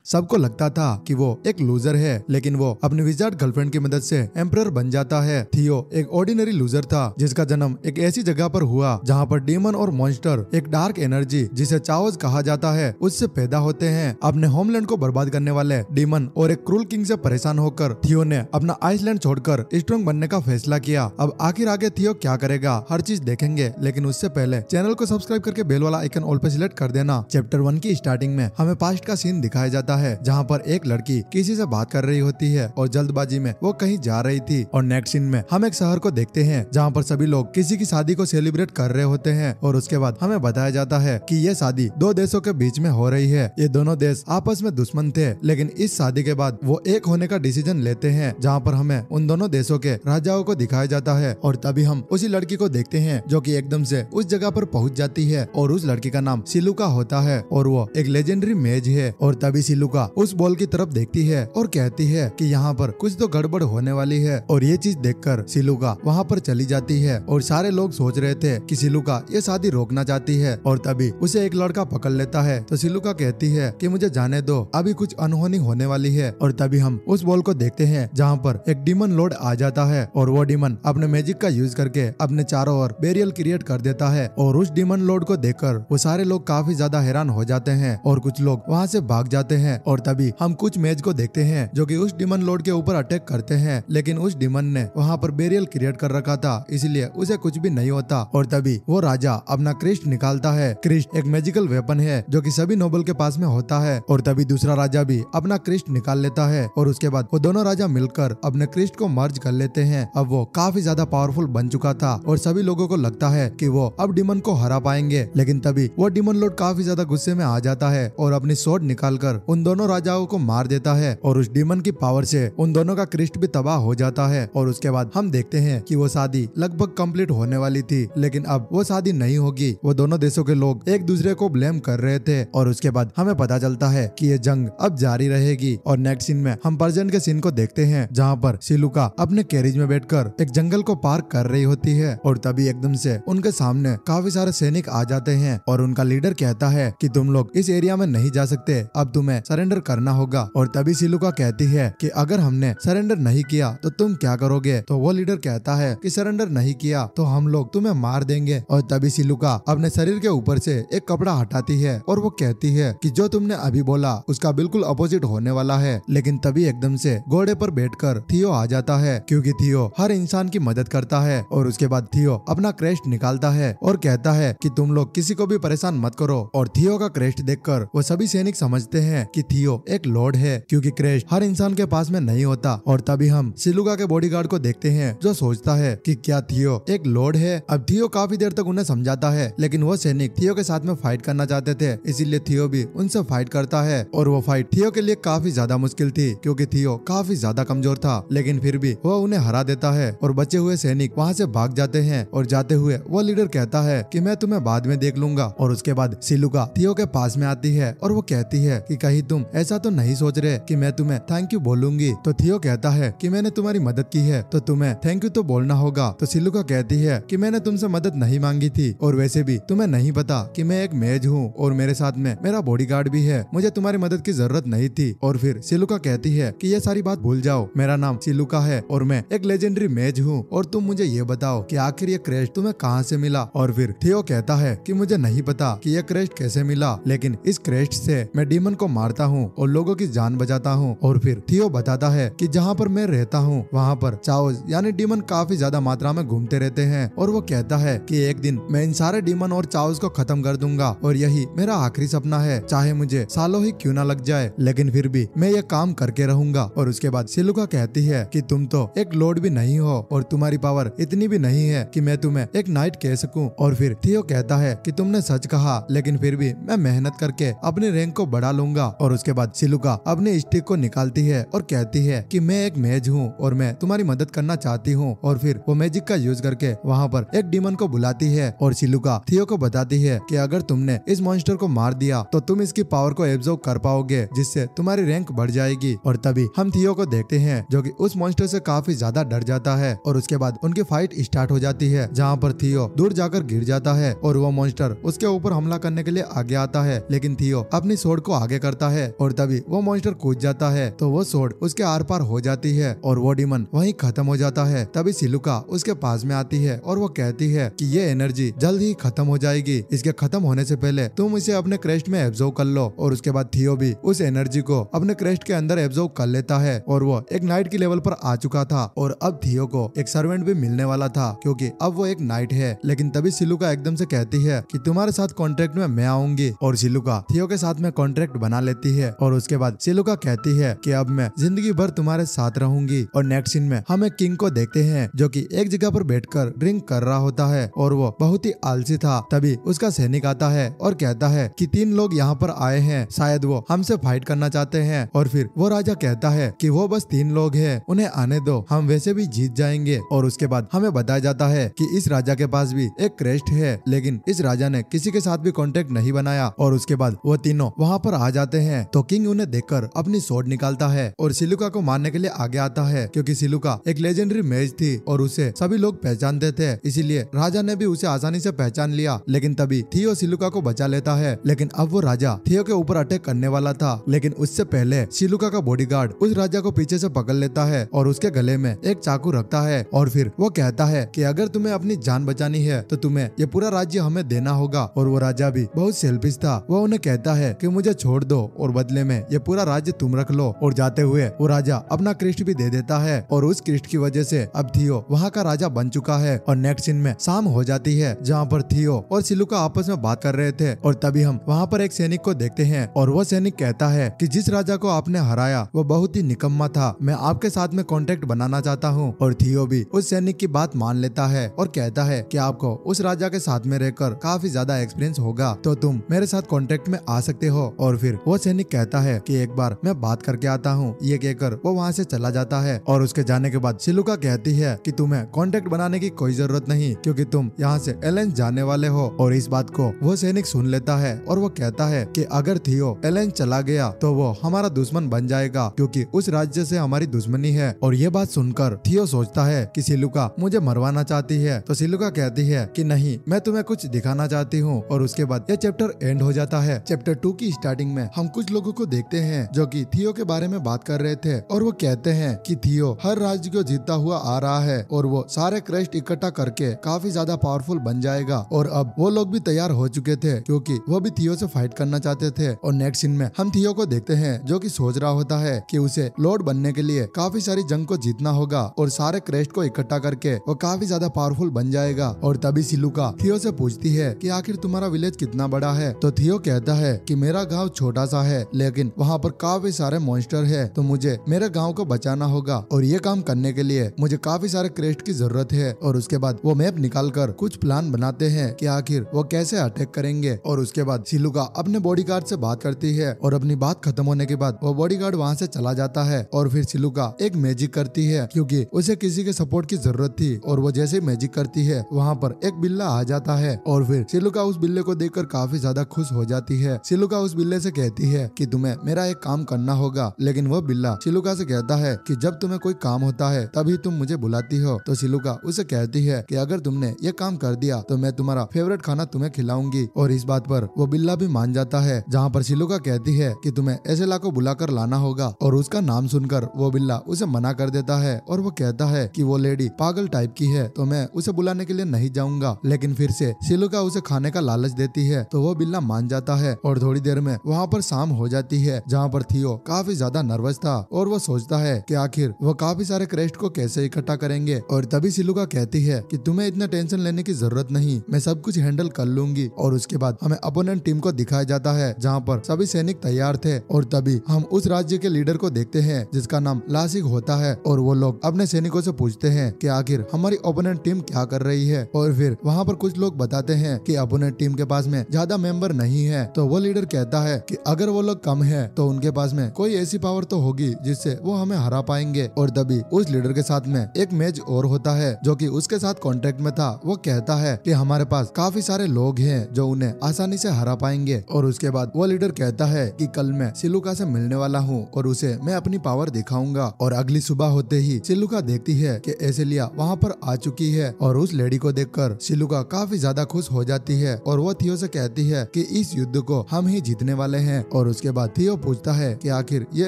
सबको लगता था कि वो एक लूजर है, लेकिन वो अपनी विजार्ड गर्लफ्रेंड की मदद से एम्परर बन जाता है। थियो एक ऑर्डिनरी लूजर था जिसका जन्म एक ऐसी जगह पर हुआ जहाँ पर डीमन और मॉन्स्टर, एक डार्क एनर्जी जिसे चाओस कहा जाता है, उससे पैदा होते हैं। अपने होमलैंड को बर्बाद करने वाले डीमन और एक क्रूल किंग से परेशान होकर थियो ने अपना आइसलैंड छोड़कर स्ट्रॉन्ग बनने का फैसला किया। अब आखिर आगे थियो क्या करेगा, हर चीज देखेंगे, लेकिन उससे पहले चैनल को सब्सक्राइब करके बेल वाला आइकन ऑल पे सिलेक्ट कर देना। चैप्टर 1 की स्टार्टिंग में हमें पास्ट का सीन दिखाया जाता है जहाँ पर एक लड़की किसी से बात कर रही होती है और जल्दबाजी में वो कहीं जा रही थी। और नेक्स्ट सीन में हम एक शहर को देखते हैं जहाँ पर सभी लोग किसी की शादी को सेलिब्रेट कर रहे होते हैं और उसके बाद हमें बताया जाता है कि ये शादी दो देशों के बीच में हो रही है। ये दोनों देश आपस में दुश्मन थे, लेकिन इस शादी के बाद वो एक होने का डिसीजन लेते हैं, जहाँ पर हमें उन दोनों देशों के राजाओं को दिखाया जाता है। और तभी हम उसी लड़की को देखते हैं जो कि एकदम से उस जगह पर पहुंच जाती है और उस लड़की का नाम सिलुका होता है और वो एक लेजेंडरी मेज है। और तभी सिलुका उस बॉल की तरफ देखती है और कहती है कि यहाँ पर कुछ तो गड़बड़ होने वाली है। और ये चीज देखकर सिलुका वहाँ पर चली जाती है और सारे लोग सोच रहे थे कि सिलुका ये शादी रोकना चाहती है। और तभी उसे एक लड़का पकड़ लेता है तो सिलुका कहती है कि मुझे जाने दो, अभी कुछ अनहोनी होने वाली है। और तभी हम उस बॉल को देखते हैं जहाँ पर एक डीमन लॉर्ड आ जाता है और वो डीमन अपने मैजिक का यूज करके अपने चारों ओर बैरियर क्रिएट कर देता है। और उस डीमन लॉर्ड को देखकर वो सारे लोग काफी ज्यादा हैरान हो जाते हैं और कुछ लोग वहाँ से भाग जाते हैं। और तभी हम कुछ मेज को देखते हैं जो कि उस डीमन लॉर्ड के ऊपर अटैक करते हैं, लेकिन उस डीमन ने वहाँ पर बैरियर क्रिएट कर रखा था, इसलिए उसे कुछ भी नहीं होता। और तभी वो राजा अपना क्रिस्ट निकालता है। क्रिस्ट एक मैजिकल वेपन है जो कि सभी नोबल के पास में होता है। और तभी दूसरा राजा भी अपना क्रिस्ट निकाल लेता है और उसके बाद वो दोनों राजा मिलकर अपने क्रिस्ट को मर्ज कर लेते हैं। अब वो काफी ज्यादा पावरफुल बन चुका था और सभी लोगों को लगता है कि वो अब डीमन को हरा पाएंगे, लेकिन तभी वो डीमन लॉर्ड काफी ज्यादा गुस्से में आ जाता है और अपनी स्वॉर्ड निकालकर उन दोनों राजाओं को मार देता है। और उस डीमन की पावर से उन दोनों का क्रिस्ट भी तबाह हो जाता है। और उसके बाद हम देखते हैं कि वो शादी लगभग कंप्लीट होने वाली थी, लेकिन अब वो शादी नहीं होगी। वो दोनों देशों के लोग एक दूसरे को ब्लेम कर रहे थे और उसके बाद हमें पता चलता है कि ये जंग अब जारी रहेगी। और नेक्स्ट सीन में हम प्रेजेंट के सीन को देखते हैं जहाँ पर सिलुका अपने कैरिज में बैठकर एक जंगल को पार कर रही होती है। और तभी एकदम से उनके सामने काफी सारे सैनिक आ जाते हैं और उनका लीडर कहता है कि तुम लोग इस एरिया में नहीं जा सकते, अब तुम्हें सरेंडर करना होगा। और तभी सिलुका कहती है कि अगर हमने सरेंडर नहीं किया तो तुम क्या करोगे। तो वो लीडर कहता है कि सरेंडर नहीं किया तो हम लोग तुम्हें मार देंगे। और तभी सिलुका अपने शरीर के ऊपर से एक कपड़ा हटाती है और वो कहती है कि जो तुमने अभी बोला उसका बिल्कुल अपोजिट होने वाला है। लेकिन तभी एकदम से घोड़े पर बैठकर थियो आ जाता है, क्योंकि थियो हर इंसान की मदद करता है। और उसके बाद थियो अपना क्रेस्ट निकालता है और कहता है कि तुम लोग किसी को भी परेशान मत करो। और थियो का क्रेस्ट देखकर वो सभी सैनिक समझते हैं कि थियो एक लॉर्ड है, क्योंकि क्रेस्ट हर इंसान के पास में नहीं होता। और तभी हम सिलुका के बॉडीगार्ड को देखते हैं जो सोचता है कि क्या थियो एक लॉर्ड है। अब थियो काफी देर तक उन्हें समझाता है, लेकिन वो सैनिक थियो के साथ में फाइट करना चाहते थे, इसीलिए थियो भी उनसे फाइट करता है। और वो फाइट थियो के लिए काफी ज्यादा मुश्किल थी, क्योंकि थियो काफी ज्यादा कमजोर था, लेकिन फिर भी वो उन्हें हरा देता है और बचे हुए सैनिक वहाँ से भाग जाते हैं। और जाते हुए वो लीडर कहता है कि मैं तुम्हें बाद में देख लूंगा। और उसके बाद सिलुका थियो के पास में आती है और वो कहती है कि कहीं तुम ऐसा तो नहीं सोच रहे कि मैं तुम्हें थैंक यू बोलूंगी। तो थियो कहता है कि मैंने तुम्हारी मदद की है तो तुम्हें थैंक यू तो बोलना होगा। तो सिलुका कहती है कि मैंने तुमसे मदद नहीं मांगी थी और वैसे भी तुम्हें नहीं पता कि मैं एक मेज हूँ और मेरे साथ में मेरा बॉडीगार्ड भी है, मुझे तुम्हारी मदद की जरूरत नहीं थी। और फिर सिलुका कहती है कि ये सारी बात भूल जाओ, मेरा नाम सिलुका है और मैं एक लेजेंडरी मेज हूँ और तुम मुझे ये बताओ कि आखिर ये क्रेस्ट तुम्हें कहाँ से मिला। और फिर थियो कहता है कि मुझे नहीं पता कि ये क्रेस्ट कैसे मिला, लेकिन इस क्रेस्ट से मैं डीमन को मारता हूँ और लोगों की जान बचाता हूँ। और फिर थियो बताता है कि जहाँ पर मैं रहता हूँ वहाँ पर चाओस यानी डीमन काफी ज्यादा मात्रा में घूमते रहते हैं। और वो कहता है कि एक दिन मैं इन सारे डीमन और चाओस को खत्म कर दूंगा और यही मेरा आखिरी सपना है, चाहे मुझे सालों ही क्यों ना लग जाए, लेकिन फिर भी मैं ये काम करके रहूंगा। और उसके बाद सिलुका कहती है कि तुम तो एक लॉर्ड भी नहीं हो और तुम्हारी पावर इतनी भी नहीं है कि मैं तुम्हें एक नाइट कह सकूं। और फिर थियो कहता है कि तुमने सच कहा, लेकिन फिर भी मैं मेहनत करके अपने रैंक को बढ़ा लूंगा। और उसके बाद सिलुका अपने स्टिक को निकालती है और कहती है कि मैं एक मेज हूँ और मैं तुम्हारी मदद करना चाहती हूँ। और फिर वो मैजिक का यूज करके वहाँ पर एक डीमन को बुलाती है और सिलुका थियो को बताती है कि अगर तुमने इस मॉन्स्टर को मार दिया तो तुम इसकी पावर को एब्जॉर्ब कर पाओगे, जिससे तुम्हारी रैंक बढ़ जाएगी। और तभी हम थियो को देखते हैं जो कि उस मॉन्स्टर से काफी ज्यादा डर जाता है। और उसके बाद उनकी फाइट स्टार्ट हो जाती है, जहाँ पर थियो दूर जाकर गिर जाता है और वो मॉन्स्टर उसके ऊपर हमला करने के लिए आगे आता है, लेकिन थियो अपनी स्वॉर्ड को आगे करता है और तभी वो मॉन्स्टर कूद जाता है तो वो सोड उसके आर पार हो जाती है और वो डीमन वहीं खत्म हो जाता है। तभी सिलुका उसके पास में आती है और वो कहती है कि ये एनर्जी जल्द ही खत्म हो जाएगी, इसके खत्म होने से पहले तुम इसे अपने क्रेस्ट में एब्जॉर्ब कर लो। और उसके बाद थियो भी उस एनर्जी को अपने क्रेस्ट के अंदर एब्जॉर्ब कर लेता है और वो एक नाइट की लेवल पर आ चुका था और अब थियो को एक सर्वेंट भी मिलने वाला था क्योंकि अब वो एक नाइट है। लेकिन तभी सिलुका एकदम से कहती है कि तुम्हारे साथ कॉन्ट्रैक्ट में मैं आऊंगी और सिलुका थियो के साथ में कॉन्ट्रैक्ट बना लेती है। और उसके बाद सिलुका कहती है कि अब मैं जिंदगी भर तुम्हारे साथ रहूंगी। और नेक्स्ट सीन में हम एक किंग को देखते हैं जो कि एक जगह पर बैठकर ड्रिंक कर रहा होता है और वो बहुत ही आलसी था। तभी उसका सैनिक आता है और कहता है कि 3 लोग यहाँ पर आए हैं, शायद वो हमसे फाइट करना चाहते हैं। और फिर वो राजा कहता है कि वो बस 3 लोग हैं, उन्हें आने दो, हम वैसे भी जीत जाएंगे। और उसके बाद हमें बताया जाता है कि इस राजा के पास भी एक क्रेस्ट है, लेकिन इस राजा ने किसी के साथ भी कॉन्टेक्ट नहीं बनाया। और उसके बाद वो तीनों वहाँ पर आ जाते हैं तो किंग उन्हें देखकर अपनी स्वॉर्ड निकालता है और सिलुका को मारने के लिए आगे आता है क्योंकि सिलुका एक लेजेंडरी मेज थी और उसे सभी लोग पहचानते थे, इसीलिए राजा ने भी उसे आसानी से पहचान लिया। लेकिन तभी थियो सिलुका को बचा लेता है। लेकिन अब वो राजा थियो के ऊपर अटैक करने वाला था, लेकिन उससे पहले सिलुका का बॉडीगार्ड उस राजा को पीछे से पकड़ लेता है और उसके गले में एक चाकू रखता है और फिर वो कहता है कि अगर तुम्हें अपनी जान बचानी है तो तुम्हें ये पूरा राज्य हमें देना होगा। और वो राजा भी बहुत सेल्फिश था, वो उन्हें कहता है कि मुझे छोड़ दो और बदले में ये पूरा राज्य तुम रख लो। और जाते हुए वो राजा अपना क्रिस्ट भी दे देता है और उस क्रिस्ट की वजह से अब थियो वहाँ का राजा बन चुका है। और नेक्स्ट सीन में शाम हो जाती है जहाँ पर थियो और सिलुका आपस में बात कर रहे थे और तभी हम वहाँ पर एक सैनिक को देखते हैं और वो सैनिक कहता है कि जिस राजा को आपने हराया वो बहुत ही निकम्मा था, मैं आपके साथ में कॉन्टेक्ट बनाना चाहता हूँ। और थियो भी उस सैनिक की बात मान लेता है और कहता है कि आपको उस राजा के साथ में रहकर काफी ज्यादा एक्सपीरियंस होगा तो तुम मेरे साथ कॉन्टेक्ट में आ सकते हो। और फिर वो सैनिक कहता है कि एक बार मैं बात करके आता हूँ, ये कहकर वो वहाँ से चला जाता है। और उसके जाने के बाद सिलुका कहती है कि तुम्हें कॉन्टेक्ट बनाने की कोई जरूरत नहीं क्योंकि तुम यहाँ से एलेंस जाने वाले हो। और इस बात को वो सैनिक सुन लेता है और वो कहता है कि अगर थियो एलेंस चला गया तो वो हमारा दुश्मन बन जाएगा क्योंकि उस राज्य से हमारी दुश्मनी है। और ये बात सुनकर थियो सोचता है कि सिलुका मुझे मरवाना चाहती है तो सिलुका कहती है कि नहीं, मैं तुम्हें कुछ दिखाना चाहती हूँ। और उसके बाद ये चैप्टर एंड हो जाता है। चैप्टर 2 की स्टार्टिंग में हम कुछ लोगों को देखते हैं जो कि थियो के बारे में बात कर रहे थे और वो कहते हैं कि थियो हर राज्य को जीतता हुआ आ रहा है और वो सारे क्रेस्ट इकट्ठा करके काफी ज्यादा पावरफुल बन जाएगा। और अब वो लोग भी तैयार हो चुके थे क्योंकि वो भी थियो से फाइट करना चाहते थे। और नेक्स्ट सीन में हम थियो को देखते हैं जो कि सोच रहा होता है कि उसे लॉर्ड बनने के लिए काफी सारी जंग को जीतना होगा और सारे क्रेस्ट को इकट्ठा करके वो काफी ज्यादा पावरफुल बन जाएगा। और तभी सिलुका थियो से पूछती है कि आखिर तुम्हारा विलेज कितना बड़ा है तो थियो कहता है कि मेरा गांव छोटा सा है लेकिन वहाँ पर काफी सारे मॉन्स्टर है तो मुझे मेरे गांव को बचाना होगा और ये काम करने के लिए मुझे काफी सारे क्रेस्ट की जरूरत है। और उसके बाद वो मैप निकाल कर कुछ प्लान बनाते हैं कि आखिर वो कैसे अटैक करेंगे। और उसके बाद सिलुका अपने बॉडीगार्ड से बात करती है और अपनी बात खत्म होने के बाद वो बॉडीगार्ड वहाँ से चला जाता है। और फिर सिलुका एक मैजिक करती है क्योंकि उसे किसी के सपोर्ट की जरूरत थी और वो जैसे मैजिक करती है वहाँ पर एक बिल्ला आ जाता है और फिर सिलुका उस बिल्ले को देखकर काफी ज्यादा खुश हो जाती है। सिलुका उस बिल्ले से कहती है कि तुम्हें मेरा एक काम करना होगा, लेकिन वो बिल्ला सिलुका से कहता है कि जब तुम्हें कोई काम होता है तभी तुम मुझे बुलाती हो। तो सिलुका उसे कहती है कि अगर तुमने ये काम कर दिया तो मैं तुम्हारा फेवरेट खाना तुम्हें खिलाऊंगी। और इस बात पर वो बिल्ला भी मान जाता है, जहाँ पर सिलुका कहती है कि तुम्हें एसेला को बुलाकर लाना होगा और उसका नाम सुनकर वो बिल्ला उसे मना कर देता है और वो कहता है कि वो लेडी पागल टाइप की है तो मैं उसे बुलाने के लिए नहीं जाऊंगा। लेकिन फिर से सिलुका उसे खाने का लालच देती है तो वो बिल्ला मान जाता है और थोड़ी देर में वहाँ पर शाम हो जाती है, जहाँ पर थियो काफी ज्यादा नर्वस था और वो सोचता है कि आखिर वो काफी सारे क्रेस्ट को कैसे इकट्ठा करेंगे। और तभी सिलुका कहती है कि तुम्हें इतना टेंशन लेने की जरूरत नहीं, मैं सब कुछ हैंडल कर लूंगी। और उसके बाद हमें अपोनेंट टीम को दिखाया जाता है जहाँ पर सभी सैनिक तैयार थे और तभी हम उस राज्य के लीडर को देखते हैं जिसका नाम लासिक होता है। और वो लोग अपने सैनिकों से पूछते हैं कि आखिर हमारी ओपोनेंट टीम क्या कर रही है। और फिर वहाँ पर कुछ लोग बताते हैं कि अपोनेंट टीम के पास में ज्यादा मेंबर नहीं है। तो वो लीडर कहता है कि अगर वो लोग कम है तो उनके पास में कोई ऐसी पावर तो होगी जिससे वो हमें हरा पाएंगे। और तभी उस लीडर के साथ में एक मैच और होता है जो कि उसके साथ कॉन्ट्रैक्ट में था। वो कहता है कि हमारे पास काफी सारे लोग हैं जो उन्हें आसानी से हरा पाएंगे। और उसके बाद वो लीडर कहता है कि कल मैं सिलुका से मिलने वाला हूँ और उसे मैं अपनी पावर दिखाऊंगा। और अगली सुबह होते ही सिलुका देखती है कि एसेलिया वहाँ पर आ चुकी है और उस लेडी को देखकर सिलुका काफी ज्यादा खुश हो जाती है और वो थियो से कहती है कि इस युद्ध को हम ही जीतने वाले हैं। और और उसके बाद थियो पूछता है कि आखिर ये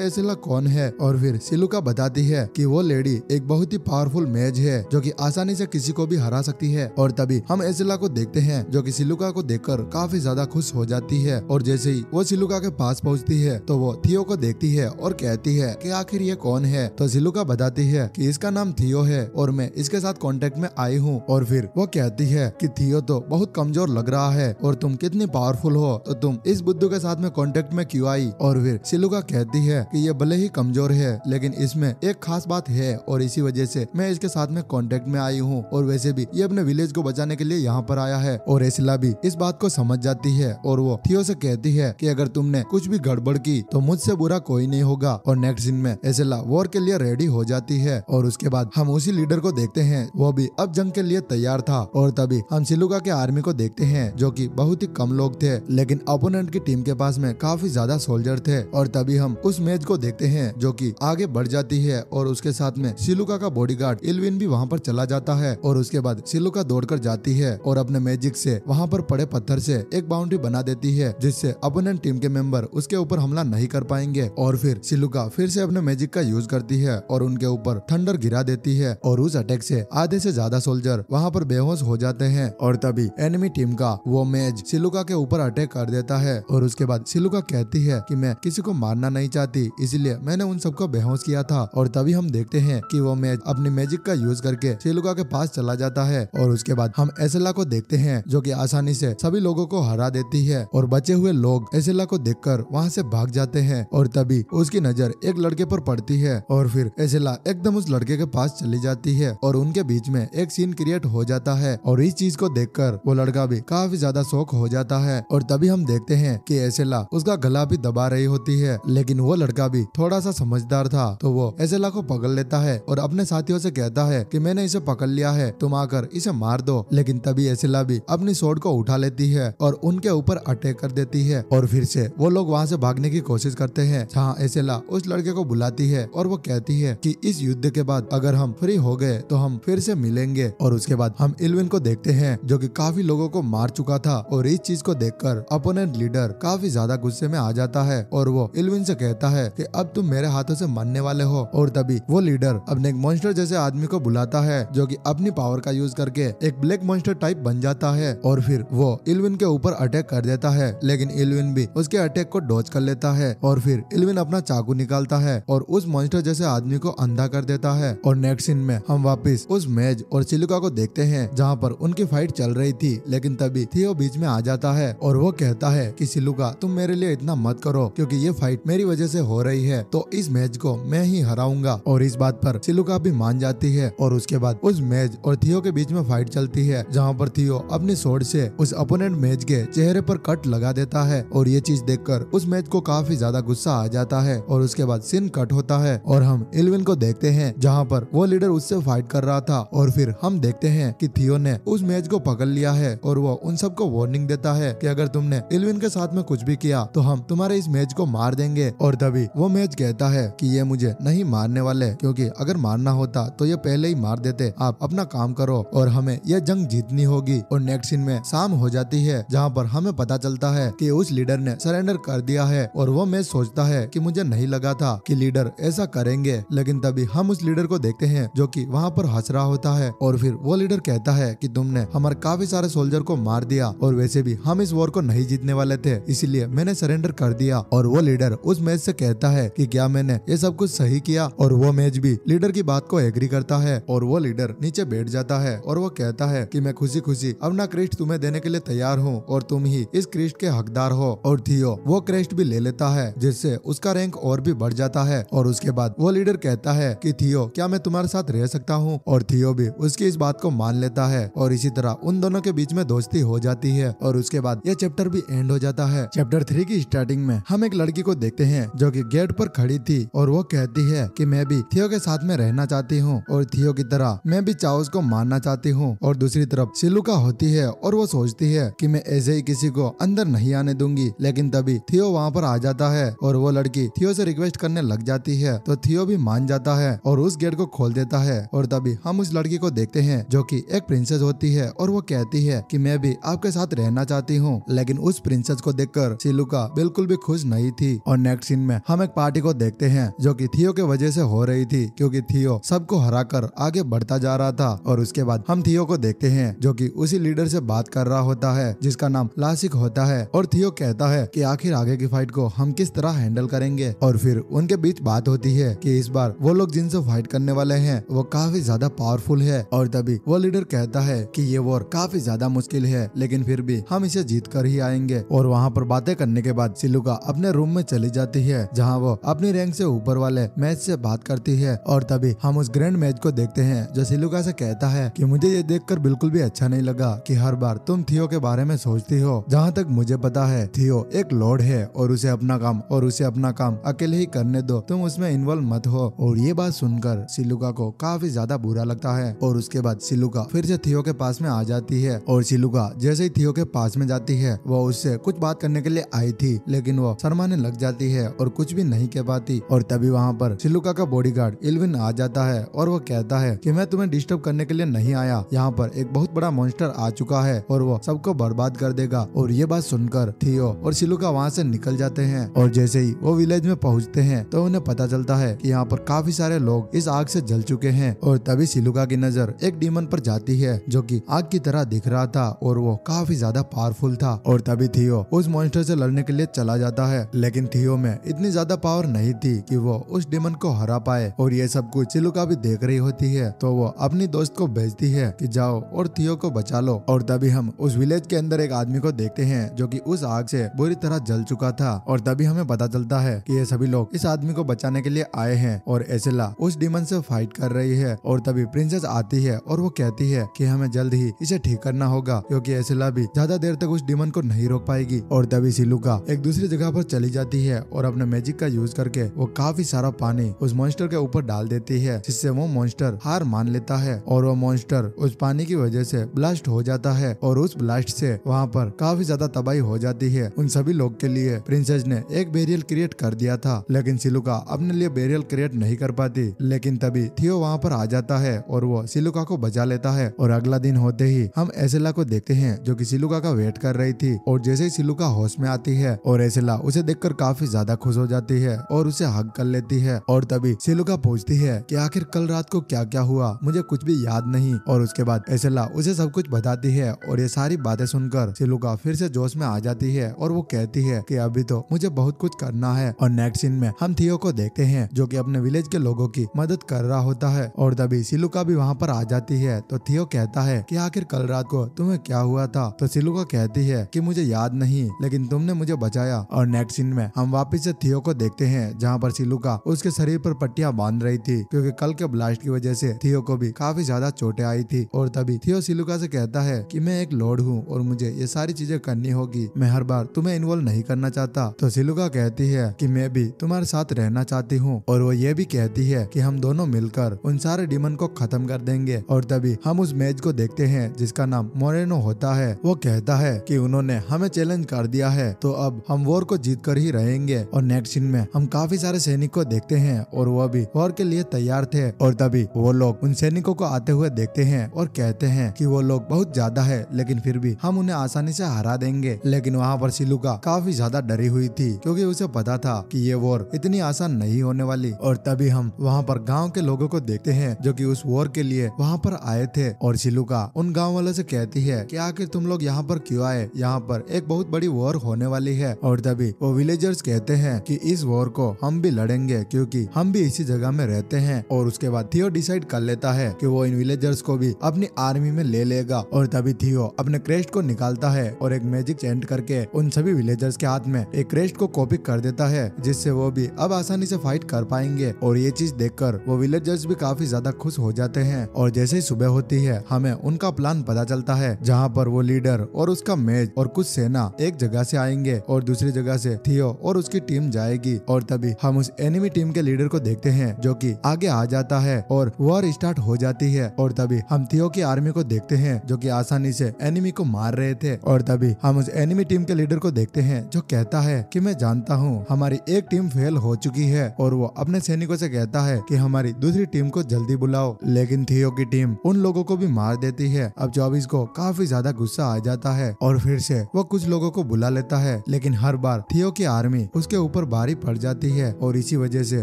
एसेला कौन है, और फिर सिलुका बताती है कि वो लेडी एक बहुत ही पावरफुल मेज है जो कि आसानी से किसी को भी हरा सकती है। और तभी हम एसेला को देखते हैं जो कि सिलुका को देखकर काफी ज्यादा खुश हो जाती है, और जैसे ही वो सिलुका के पास पहुंचती है तो वो थियो को देखती है और कहती है कि आखिर ये कौन है। तो सिलुका बताती है कि इसका नाम थियो है और मैं इसके साथ कांटेक्ट में आई हूँ। और फिर वो कहती है कि थियो तो बहुत कमजोर लग रहा है और तुम कितनी पावरफुल हो, तो तुम इस बुद्धू के साथ में कांटेक्ट में क्यों आई। और फिर सिलुका कहती है कि ये भले ही कमजोर है लेकिन इसमें एक खास बात है और इसी वजह से मैं इसके साथ में कांटेक्ट में आई हूँ, और वैसे भी ये अपने विलेज को बचाने के लिए यहाँ पर आया है। और एसिला भी इस बात को समझ जाती है और वो थियो से कहती है कि अगर तुमने कुछ भी गड़बड़ की तो मुझसे बुरा कोई नहीं होगा। और नेक्स्ट सीन में एसिला वॉर के लिए रेडी हो जाती है, और उसके बाद हम उसी लीडर को देखते हैं, वो भी अब जंग के लिए तैयार था। और तभी हम सिलुका के आर्मी को देखते हैं जो कि बहुत ही कम लोग थे, लेकिन अपोनेंट की टीम के पास में काफी ज्यादा सोल्जर थे। और तभी हम उस मैच को देखते हैं जो कि आगे बढ़ जाती है, और उसके साथ में सिलुका का बॉडीगार्ड इल्विन भी वहाँ पर चला जाता है। और उसके बाद सिलुका दौड़कर जाती है और अपने मैजिक से वहाँ पर पड़े पत्थर से एक बाउंड्री बना देती है, जिससे अपोनेंट टीम के मेंबर उसके ऊपर हमला नहीं कर पाएंगे। और फिर सिलुका फिर से अपने मैजिक का यूज करती है और उनके ऊपर थंडर गिरा देती है, और उस अटैक से आधे से ज्यादा सोल्जर वहाँ पर बेहोश हो जाते हैं। और तभी एनिमी टीम का वो मैज सिलुका के ऊपर अटैक कर देता है, और उसके बाद सिलुका कहती है कि मैं किसी को मारना नहीं चाहती, इसलिए मैंने उन सबको बेहोश किया था। और तभी हम देखते हैं कि वो मैज अपनी मैजिक का यूज करके सिलुका के पास चला जाता है, और उसके बाद हम एसेला को देखते हैं जो कि आसानी से सभी लोगों को हरा देती है, और बचे हुए लोग एसेला को देखकर वहाँ से भाग जाते हैं। और तभी उसकी नजर एक लड़के पर पड़ती है, और फिर एसेला एकदम उस लड़के के पास चली जाती है, और उनके बीच में एक सीन क्रिएट हो जाता है। और इस चीज को देखकर वो लड़का भी काफी ज्यादा शॉक हो जाता है। और तभी हम देखते हैं कि एसेला उसका गला भी दबा रही होती है, लेकिन वो लड़का भी थोड़ा सा समझदार था, तो वो एसेला को पकड़ लेता है और अपने साथियों से कहता है कि मैंने इसे पकड़ लिया है, तुम आकर इसे मार दो। लेकिन तभी एसेला भी अपनी स्वॉर्ड को उठा लेती है और उनके ऊपर अटैक कर देती है, और फिर से वो लोग वहाँ से भागने की कोशिश करते हैं, जहाँ एसेला उस लड़के को बुलाती है और वो कहती है कि इस युद्ध के बाद अगर हम फ्री हो गए तो हम फिर से मिलेंगे। और उसके बाद हम इल्विन को देखते हैं जो कि काफी लोगों को मार चुका था, और इस चीज को देखकर अपोनेंट लीडर काफी ज्यादा गुस्से में आ जाता है, और वो इल्विन से कहता है कि अब तुम मेरे हाथों से मरने वाले हो। और तभी वो लीडर अपने एक मॉन्स्टर जैसे आदमी को बुलाता है जो कि अपनी पावर का यूज करके एक ब्लैक मॉन्स्टर टाइप बन जाता है, और फिर वो इल्विन के ऊपर अटैक कर देता है, लेकिन इल्विन भी उसके अटैक को डॉज कर लेता है। और फिर इल्विन अपना चाकू निकालता है और उस मॉन्स्टर जैसे आदमी को अंधा कर देता है। और नेक्स्ट सीन में हम वापस उस मेज और सिलुका को देखते हैं जहाँ पर उनकी फाइट चल रही थी, लेकिन तभी थियो बीच में आ जाता है और वो कहता है कि सिलुका तुम मेरे लिए इतना मत करो, क्योंकि ये फाइट मेरी वजह से हो रही है, तो इस मैच को मैं ही हराऊंगा। और इस बात पर सिलुका भी मान जाती है, और उसके बाद उस मेज और थियो के बीच में फाइट चलती है, जहाँ पर थियो अपनी स्वॉर्ड से उस अपोनेंट मेज के चेहरे पर कट लगा देता है। और ये चीज देखकर उस मेज को काफी ज्यादा गुस्सा आ जाता है, और उसके बाद सीन कट होता है और हम इल्विन को देखते हैं जहाँ पर वो लीडर उससे फाइट कर रहा था। और फिर हम देखते हैं कि थियो ने उस मेज को पकड़ लिया है, और वो उन सबको वार्निंग देता है कि अगर तुमने इल्विन के साथ में कुछ भी किया तो हम तुम्हारे इस मेज को मार देंगे। और तभी वो मेज कहता है कि ये मुझे नहीं मारने वाले, क्योंकि अगर मारना होता तो ये पहले ही मार देते, आप अपना काम करो और हमें ये जंग जीतनी होगी। और नेक्स्ट सीन में शाम हो जाती है, जहाँ पर हमें पता चलता है कि उस लीडर ने सरेंडर कर दिया है, और वो मेज सोचता है कि मुझे नहीं लगा था कि लीडर ऐसा करेंगे। लेकिन तभी हम उस लीडर को देखते हैं जो कि वहाँ पर हंस रहा होता है, और फिर वो लीडर कहता है कि तुमने हमारे काफी सारे सोल्जर को मार दिया, और वैसे भी हम इस वॉर को नहीं जीतने वाले थे, इसलिए मैंने सरेंडर कर दिया। और वो लीडर उस मैच से कहता है कि क्या मैंने ये सब कुछ सही किया, और वो मैच भी लीडर की बात को एग्री करता है, और वो लीडर नीचे बैठ जाता है और वो कहता है कि मैं खुशी खुशी अपना क्रेस्ट तुम्हें देने के लिए तैयार हूँ, और तुम ही इस क्रेस्ट के हकदार हो। और थियो वो क्रेस्ट भी ले लेता है, जिससे उसका रैंक और भी बढ़ जाता है। और उसके बाद वो लीडर कहता है कि थियो क्या मैं तुम्हारे साथ रह सकता हूँ, और थियो भी उसकी इस बात को मान लेता है, और इसी तरह उन दोनों के बीच में दोस्ती हो जाती है। और उसके बाद ये चैप्टर भी एंड हो जाता है। चैप्टर 3 की स्टार्टिंग में हम एक लड़की को देखते हैं जो कि गेट पर खड़ी थी, और वो कहती है कि मैं भी थियो के साथ में रहना चाहती हूँ, और थियो की तरह मैं भी चाओस को मारना चाहती हूँ। और दूसरी तरफ सिलुका होती है और वो सोचती है कि मैं ऐसे ही किसी को अंदर नहीं आने दूंगी, लेकिन तभी थियो वहाँ पर आ जाता है, और वो लड़की थियो से रिक्वेस्ट करने लग जाती है, तो थियो भी मान जाता है और उस गेट को खोल देता है। और तभी हम उस लड़की को देखते हैं जो कि एक प्रिंसेस होती है, और वो कहती है कि मैं भी आपके साथ रहना चाहती हूँ। लेकिन उस प्रिंसेस को देखकर सिलुका बिल्कुल बिल्कुल भी खुश नहीं थी। और नेक्स्ट सीन में हम एक पार्टी को देखते हैं जो कि थियो के वजह से हो रही थी, क्योंकि थियो सबको हराकर आगे बढ़ता जा रहा था। और उसके बाद हम थियो को देखते हैं जो कि उसी लीडर से बात कर रहा होता है जिसका नाम लासिक होता है। और थियो कहता है कि आखिर आगे की फाइट को हम किस तरह हैंडल करेंगे। और फिर उनके बीच बात होती है कि इस बार वो लोग जिनसे फाइट करने वाले हैं वो काफी ज्यादा पावरफुल है। और तभी वो लीडर कहता है कि ये वॉर काफी ज्यादा मुश्किल है, लेकिन फिर भी हम इसे जीत कर ही आएंगे। और वहाँ पर बातें करने के बाद सिलुका अपने रूम में चली जाती है जहाँ वो अपनी रैंक से ऊपर वाले मैच से बात करती है। और तभी हम उस ग्रैंड मैच को देखते हैं जो सिलुका से कहता है कि मुझे ये देखकर बिल्कुल भी अच्छा नहीं लगा कि हर बार तुम थियो के बारे में सोचती हो। जहाँ तक मुझे पता है थियो एक लॉर्ड है और उसे अपना काम अकेले ही करने दो, तुम उसमें इन्वॉल्व मत हो। और ये बात सुनकर सिलुका को काफी ज्यादा बुरा लगता है। और उसके बाद सिलुका फिर से थियो के पास में आ जाती है। और सिलुका जैसे ही थियो के पास में जाती है वो उससे कुछ बात करने के लिए आई थी, लेकिन वो शर्माने लग जाती है और कुछ भी नहीं कह पाती। और तभी वहाँ पर सिलुका का बॉडीगार्ड इल्विन आ जाता है और वो कहता है कि मैं तुम्हें डिस्टर्ब करने के लिए नहीं आया, यहाँ पर एक बहुत बड़ा मॉन्स्टर आ चुका है और वो सबको बर्बाद कर देगा। और ये बात सुनकर थियो और सिलुका वहाँ से निकल जाते हैं। और जैसे ही वो विलेज में पहुँचते हैं तो उन्हें पता चलता है कि यहाँ पर काफी सारे लोग इस आग से जल चुके हैं। और तभी सिलुका की नजर एक डीमन पर जाती है जो कि आग की तरह दिख रहा था और वो काफी ज्यादा पावरफुल था। और तभी थियो उस मॉन्स्टर से लड़ने के लिए चला जाता है, लेकिन थियो में इतनी ज्यादा पावर नहीं थी कि वो उस डीमन को हरा पाए। और ये सब कुछ सिलुका भी देख रही होती है तो वो अपनी दोस्त को भेजती है कि जाओ और थियो को बचा लो। और तभी हम उस विलेज के अंदर एक आदमी को देखते हैं जो कि उस आग से बुरी तरह जल चुका था। और तभी हमें पता चलता है कि ये सभी लोग इस आदमी को बचाने के लिए आए हैं और एसेला उस डीमन से फाइट कर रही है। और तभी प्रिंसेस आती है और वो कहती है कि हमें जल्द ही इसे ठीक करना होगा, क्योंकि एसेला भी ज्यादा देर तक उस डीमन को नहीं रोक पाएगी। और तभी सिलुका एक दूसरी जगह पर चली जाती है और अपने मैजिक का यूज करके वो काफी सारा पानी उस मॉन्स्टर के ऊपर डाल देती है, जिससे वो मॉन्स्टर हार मान लेता है। और वो मॉन्स्टर उस पानी की वजह से ब्लास्ट हो जाता है और उस ब्लास्ट से वहाँ पर काफी ज्यादा तबाही हो जाती है। उन सभी लोग के लिए प्रिंसेस ने एक बैरियर क्रिएट कर दिया था, लेकिन सिलुका अपने लिए बैरियर क्रिएट नहीं कर पाती। लेकिन तभी थियो वहाँ पर आ जाता है और वो सिलुका को बचा लेता है। और अगला दिन होते ही हम एसेला को देखते हैं जो कि सिलुका का वेट कर रही थी। और जैसे ही सिलुका होश में आती है और एसेला उसे देखकर काफी ज्यादा खुश हो जाती है और उसे हग कर लेती है। और तभी सिलुका पूछती है कि आखिर कल रात को क्या क्या हुआ, मुझे कुछ भी याद नहीं। और उसके बाद एसेला उसे सब कुछ बताती है और ये सारी बातें सुनकर सिलुका फिर से जोश में आ जाती है और वो कहती है कि अभी तो मुझे बहुत कुछ करना है। और नेक्स्ट सीन में हम थियो को देखते हैं जो कि अपने विलेज के लोगों की मदद कर रहा होता है। और तभी सिलुका भी वहाँ पर आ जाती है तो थियो कहता है कि आखिर कल रात को तुम्हें क्या हुआ था। तो सिलुका कहती है कि मुझे याद नहीं, लेकिन तुमने मुझे बचाया। और नेक्स्ट सीन में हम वापस से थियो को देखते हैं जहाँ पर सिलुका उसके शरीर पर पट्टियां बांध रही थी, क्योंकि कल के ब्लास्ट की वजह से थियो को भी काफी ज्यादा चोटें आई थी। और तभी थियो सिलुका से कहता है कि मैं एक लॉर्ड हूँ और मुझे ये सारी चीजें करनी होगी, मैं हर बार तुम्हें इन्वॉल्व नहीं करना चाहता। तो सिलुका कहती है कि मैं भी तुम्हारे साथ रहना चाहती हूँ। और वो ये भी कहती है कि हम दोनों मिलकर उन सारे डीमन को खत्म कर देंगे। और तभी हम उस मैच को देखते हैं जिसका नाम मोरेनो होता है। वो कहता है कि उन्होंने हमें चैलेंज कर दिया है तो अब हम वॉर को जीत कर ही रहेंगे। और नेक्स्ट सीन में हम काफी सारे सैनिक को देखते हैं और वो भी वॉर के लिए तैयार थे। और तभी वो लोग उन सैनिकों को आते हुए देखते हैं और कहते हैं कि वो लोग बहुत ज्यादा है, लेकिन फिर भी हम उन्हें आसानी से हरा देंगे। लेकिन वहाँ पर सिलुका काफी ज्यादा डरी हुई थी, क्योंकि उसे पता था कि ये वॉर इतनी आसान नहीं होने वाली। और तभी हम वहाँ पर गांव के लोगों को देखते हैं जो कि उस वॉर के लिए वहाँ पर आए थे। और सिलुका उन गांव वालों से कहती है कि आखिर तुम लोग यहाँ पर क्यों आए, यहाँ पर एक बहुत बड़ी वॉर होने वाली है। और तभी वो विलेजर्स कहते हैं कि इस वॉर को हम भी लड़ेंगे, क्योंकि हम भी इसी जगह में रहते हैं। और उसके बाद थियो डिसाइड कर लेता है कि वो इन विलेजर्स को भी अपनी आर्मी में ले लेगा। और तभी थियो अपने क्रेस्ट को निकालता है और एक मैजिक चेंट करके उन सभी विलेजर्स के हाथ में एक क्रेस्ट को कॉपी कर देता है, जिससे वो भी अब आसानी से फाइट कर पाएंगे। और ये चीज देखकर वो विलेजर्स भी काफी ज्यादा खुश हो जाते हैं। और जैसे ही सुबह होती है हमें उनका प्लान पता चलता है, जहाँ पर वो लीडर और उसका मेज और कुछ सेना एक जगह से आएंगे और दूसरी जगह से थियो और उसकी टीम जाएगी। और तभी हम उस एनिमी टीम के लीडर को देखते हैं जो कि आगे आ जाता है और वॉर स्टार्ट हो जाती है। और तभी हम थियो की आर्मी को देखते हैं जो कि आसानी से एनिमी को मार रहे थे। और तभी हम उस एनिमी टीम के लीडर को देखते हैं जो कहता है कि मैं जानता हूँ हमारी एक टीम फेल हो चुकी है। और वो अपने सैनिकों से कहता है कि हमारी दूसरी टीम को जल्दी बुलाओ, लेकिन थियो की टीम उन लोगों को भी मार देती है। अब 24 को काफी ज्यादा गुस्सा आ जाता है और फिर से वो कुछ लोगों को बुला लेता है, लेकिन लेकिन हर बार थियो की आर्मी उसके ऊपर भारी पड़ जाती है और इसी वजह से